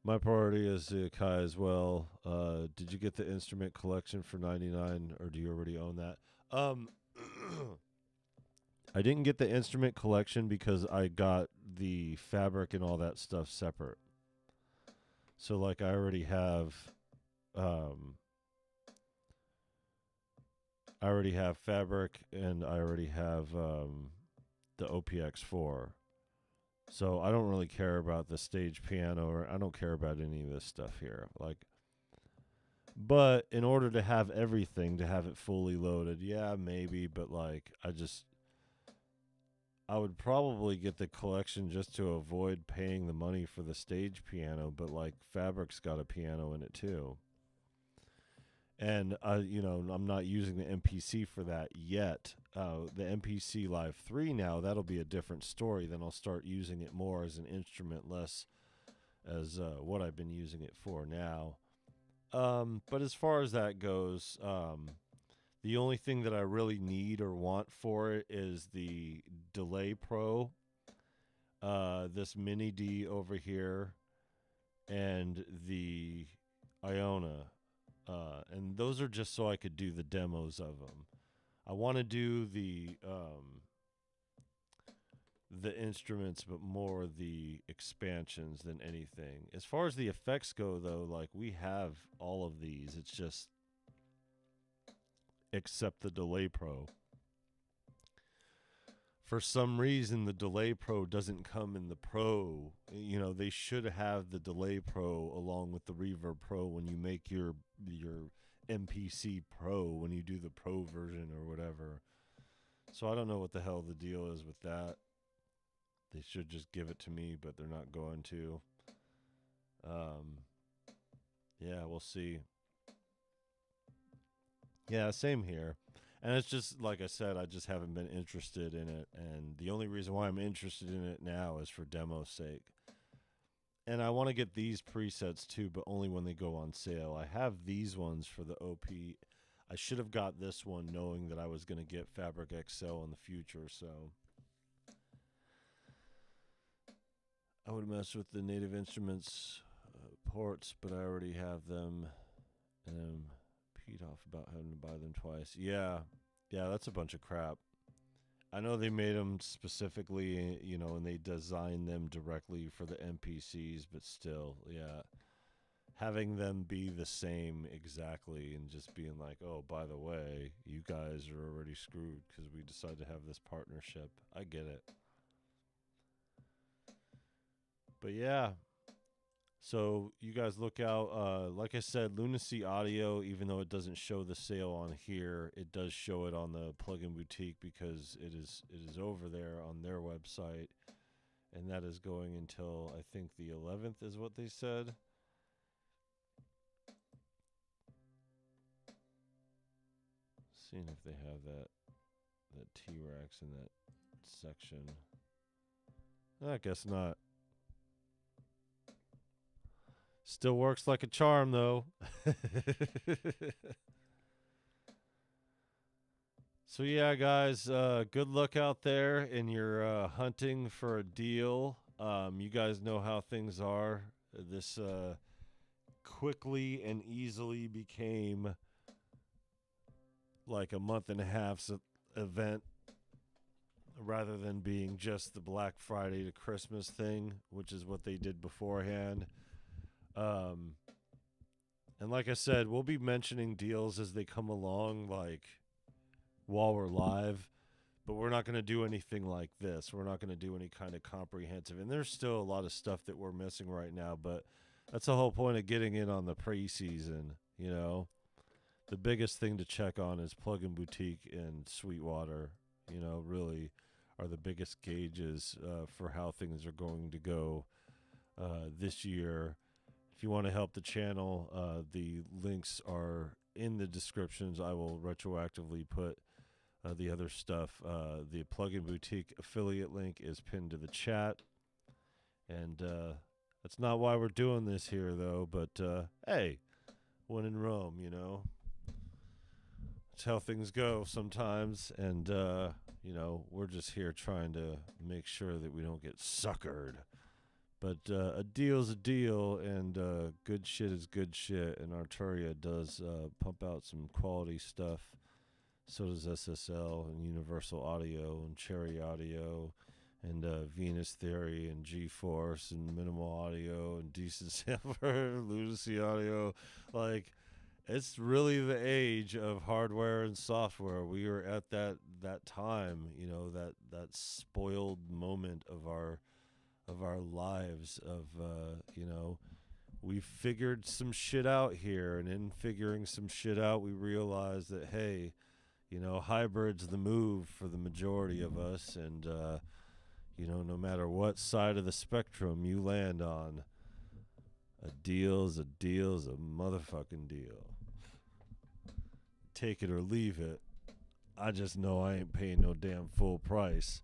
My priority is the Akai as well. Did you get the instrument collection for $99, or do you already own that? I didn't get the instrument collection because I got the fabric and all that stuff separate. So like I already have fabric and I already have the OPX4. So I don't really care about the stage piano, or I don't care about any of this stuff here. Like, but in order to have everything, to have it fully loaded, yeah, maybe, but like I would probably get the collection just to avoid paying the money for the stage piano, but like Fabric's got a piano in it too. And I'm not using the MPC for that yet. The MPC Live 3 now, that'll be a different story. Then I'll start using it more as an instrument, less as what I've been using it for now. But as far as that goes, the only thing that I really need or want for it is the Delay Pro, this Mini D over here, and the Iona. And those are just so I could do the demos of them. I want to do the instruments, but more the expansions than anything. As far as the effects go, though, like we have all of these. It's just except the Delay Pro. For some reason, the Delay Pro doesn't come in the Pro. You know, they should have the Delay Pro along with the Reverb Pro when you make your MPC Pro, when you do the Pro version or whatever. So I don't know what the hell the deal is with that. They should just give it to me, but they're not going to. Yeah, we'll see. Yeah, same here. And it's just, like I said, I just haven't been interested in it. And the only reason why I'm interested in it now is for demo's sake. And I want to get these presets too, but only when they go on sale. I have these ones for the OP. I should have got this one knowing that I was going to get Fabric XL in the future, so I would mess with the Native Instruments ports, but I already have them, and I'm peed off about having to buy them twice. Yeah, that's a bunch of crap. I know they made them specifically, you know, and they designed them directly for the MPCs, but still, yeah. Having them be the same exactly and just being like, oh, by the way, you guys are already screwed because we decided to have this partnership. I get it. But yeah, so you guys look out. Like I said, Lunacy Audio, even though it doesn't show the sale on here, it does show it on the Plugin Boutique because it is over there on their website. And that is going until, I think, the 11th is what they said. Seeing if they have that T-Rex in that section. I guess not. Still works like a charm, though. So yeah, guys, good luck out there in your hunting for a deal. You guys know how things are. This quickly and easily became like a month and a half's event rather than being just the Black Friday to Christmas thing, which is what they did beforehand. And like I said, we'll be mentioning deals as they come along, like while we're live, but we're not going to do anything like this. We're not going to do any kind of comprehensive, and there's still a lot of stuff that we're missing right now, but that's the whole point of getting in on the pre-season, you know. The biggest thing to check on is Plugin Boutique and Sweetwater, you know, really are the biggest gauges for how things are going to go this year. If you want to help the channel, the links are in the descriptions. I will retroactively put the other stuff. The Plugin Boutique affiliate link is pinned to the chat. And that's not why we're doing this here, though. But, hey, when in Rome, you know. That's how things go sometimes. And, you know, we're just here trying to make sure that we don't get suckered. But a deal's a deal, and good shit is good shit. And Arturia does pump out some quality stuff. So does SSL and Universal Audio and Cherry Audio and Venus Theory and G-Force and Minimal Audio and Decent Sampler, Lunacy Audio. Like, it's really the age of hardware and software. We are at that time, you know, that spoiled moment of our lives of, you know, we figured some shit out here, and in figuring some shit out, we realized that, hey, you know, hybrid's the move for the majority of us, and, you know, no matter what side of the spectrum you land on, a deal's a motherfucking deal. Take it or leave it. I just know I ain't paying no damn full price.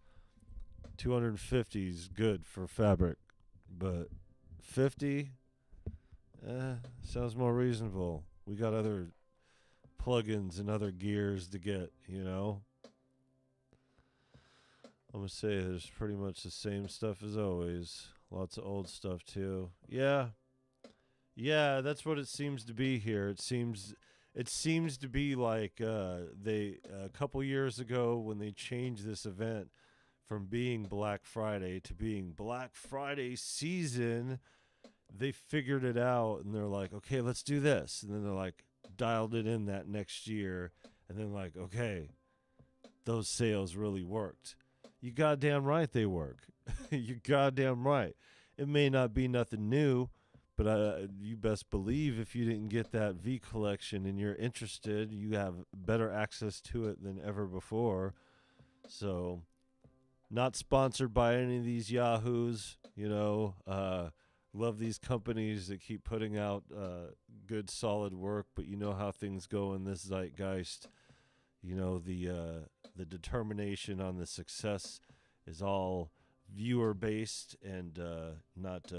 250 is good for fabric, but 50 sounds more reasonable. We got other plugins and other gears to get, you know. I'm gonna say there's pretty much the same stuff as always. Lots of old stuff too. Yeah, that's what it seems to be here. It seems to be like they a couple years ago when they changed this event from being Black Friday to being Black Friday season, they figured it out, and they're like, okay, let's do this. And then they're like, dialed it in that next year, And then like, okay, those sales really worked. You goddamn right they work. You goddamn right. It may not be nothing new, but you best believe if you didn't get that V collection and you're interested, you have better access to it than ever before. So, not sponsored by any of these yahoos, you know. Love these companies that keep putting out good, solid work, but you know how things go in this zeitgeist. You know, the determination on the success is all viewer based and not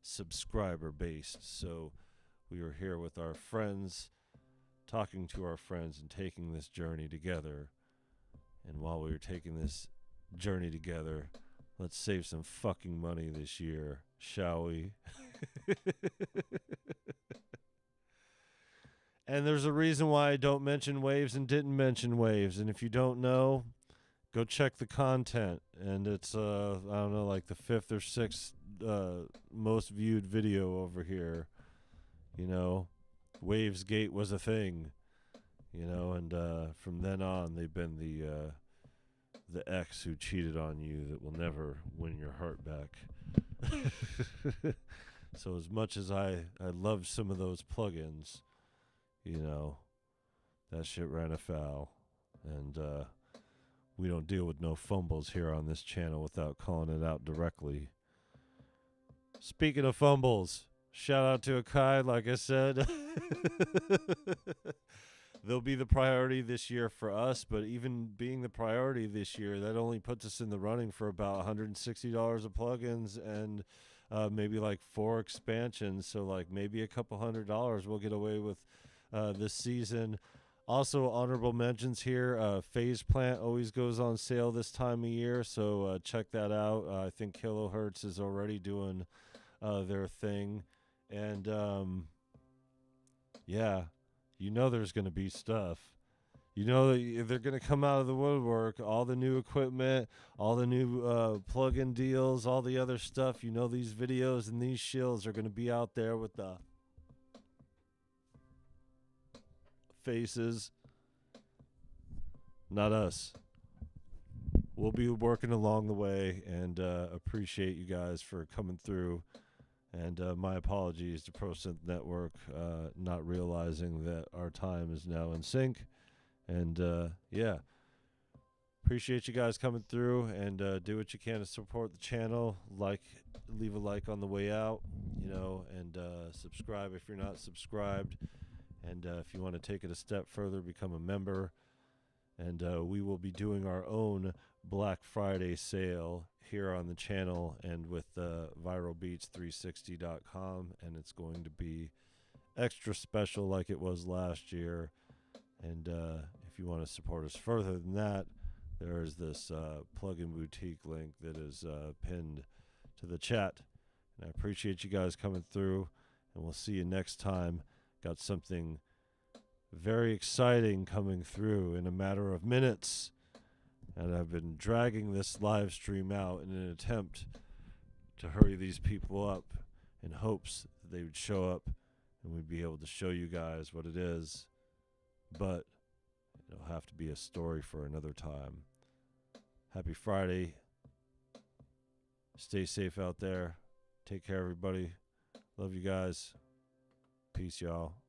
subscriber based. So we are here with our friends, talking to our friends and taking this journey together. And while we were taking this journey together, let's save some fucking money this year, shall we? And there's a reason why I don't mention waves and didn't mention waves. And if you don't know, go check the content. And it's, I don't know, like the 5th or 6th most viewed video over here. You know, Wavesgate was a thing. You know, and from then on, they've been the ex who cheated on you that will never win your heart back. So as much as I loved some of those plugins, you know, that shit ran afoul. And we don't deal with no fumbles here on this channel without calling it out directly. Speaking of fumbles, shout out to Akai, like I said. They'll be the priority this year for us, but even being the priority this year, that only puts us in the running for about $160 of plugins and maybe like 4 expansions. So like maybe a couple $100 we'll get away with this season. Also, honorable mentions here. Phase Plant always goes on sale this time of year, so check that out. I think Kilohertz is already doing their thing. And yeah, you know there's going to be stuff. You know they're going to come out of the woodwork, all the new equipment, all the new plug-in deals, all the other stuff. You know these videos and these shills are going to be out there with the faces. Not us. We'll be working along the way and appreciate you guys for coming through. And my apologies to ProSynth Network, not realizing that our time is now in sync. And yeah, appreciate you guys coming through and do what you can to support the channel. Leave a like on the way out, you know, and subscribe if you're not subscribed. And if you want to take it a step further, become a member. And we will be doing our own Black Friday sale here on the channel and with viralbeats360.com. And it's going to be extra special like it was last year. And if you want to support us further than that, there is this plugin boutique link that is pinned to the chat. And I appreciate you guys coming through. And we'll see you next time. Got something very exciting coming through in a matter of minutes. And I've been dragging this live stream out in an attempt to hurry these people up in hopes that they would show up and we'd be able to show you guys what it is. But it'll have to be a story for another time. Happy Friday. Stay safe out there. Take care, everybody. Love you guys. Peace, y'all.